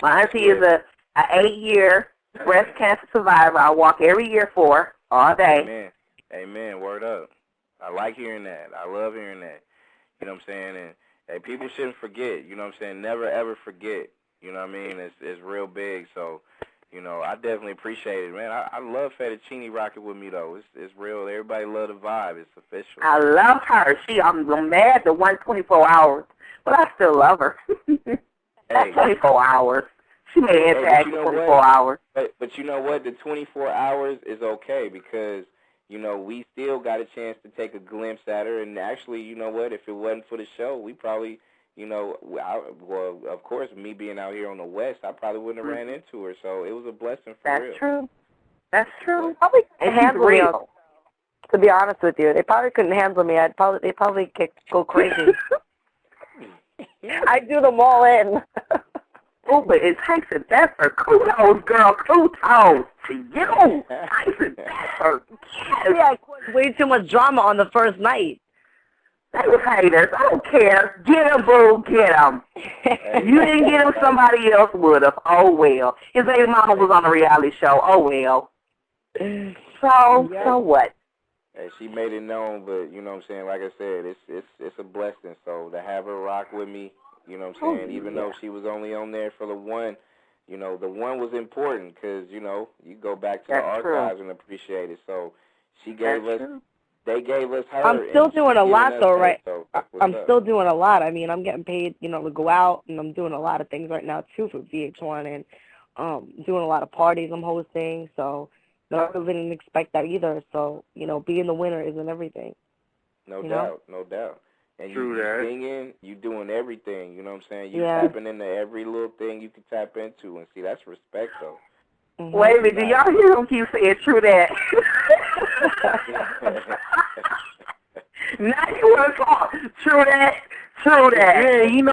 My auntie is a 8-year breast cancer survivor. I walk every year for her, all day. Amen. Word up. I like hearing that. I love hearing that. You know what I'm saying? And hey, people shouldn't forget. You know what I'm saying? Never ever forget. You know what I mean? It's real big. So, you know, I definitely appreciate it, man. I love Fettuccini rocking with me though. It's real. Everybody love the vibe. It's official. I love her. I'm mad to 124 hours, but I still love her. That's 24 hours. She made an impact in 24 hours. But you know what? The 24 hours is okay because, you know, we still got a chance to take a glimpse at her. And actually, you know what? If it wasn't for the show, we probably, you know, well, of course, me being out here on the West, I probably wouldn't have ran into her. So it was a blessing for real. That's true. Probably couldn't handle me. To be honest with you, they probably couldn't handle me. They probably go crazy. I do them all in. Oh, but it takes an effort. Kudos, girl. Kudos to you. It takes an effort. Yeah, I caused way too much drama on the first night. They was haters. I don't care. Get him, boo. Get him. If you didn't get him, somebody else would have. Oh, well. His baby mama was on a reality show. Oh, well. So what? Hey, she made it known, but, you know what I'm saying, like I said, it's a blessing. So to have her rock with me, you know what I'm saying, even though she was only on there for the one, you know, the one was important because, you know, you go back to the archives and appreciate it. So she gave us, they gave us her. I'm still doing a lot, though, right? So I'm still doing a lot. I mean, I'm getting paid, you know, to go out, and I'm doing a lot of things right now, too, for VH1, and doing a lot of parties I'm hosting. So I really didn't expect that either. So, you know, being the winner isn't everything. No doubt. And you singing, you doing everything, you know what I'm saying? You tapping into every little thing you can tap into, and see, that's respect, though. Mm-hmm. Wait a minute, do y'all hear him keep saying true that? Now you want to talk. True that. True that. Yeah, you know.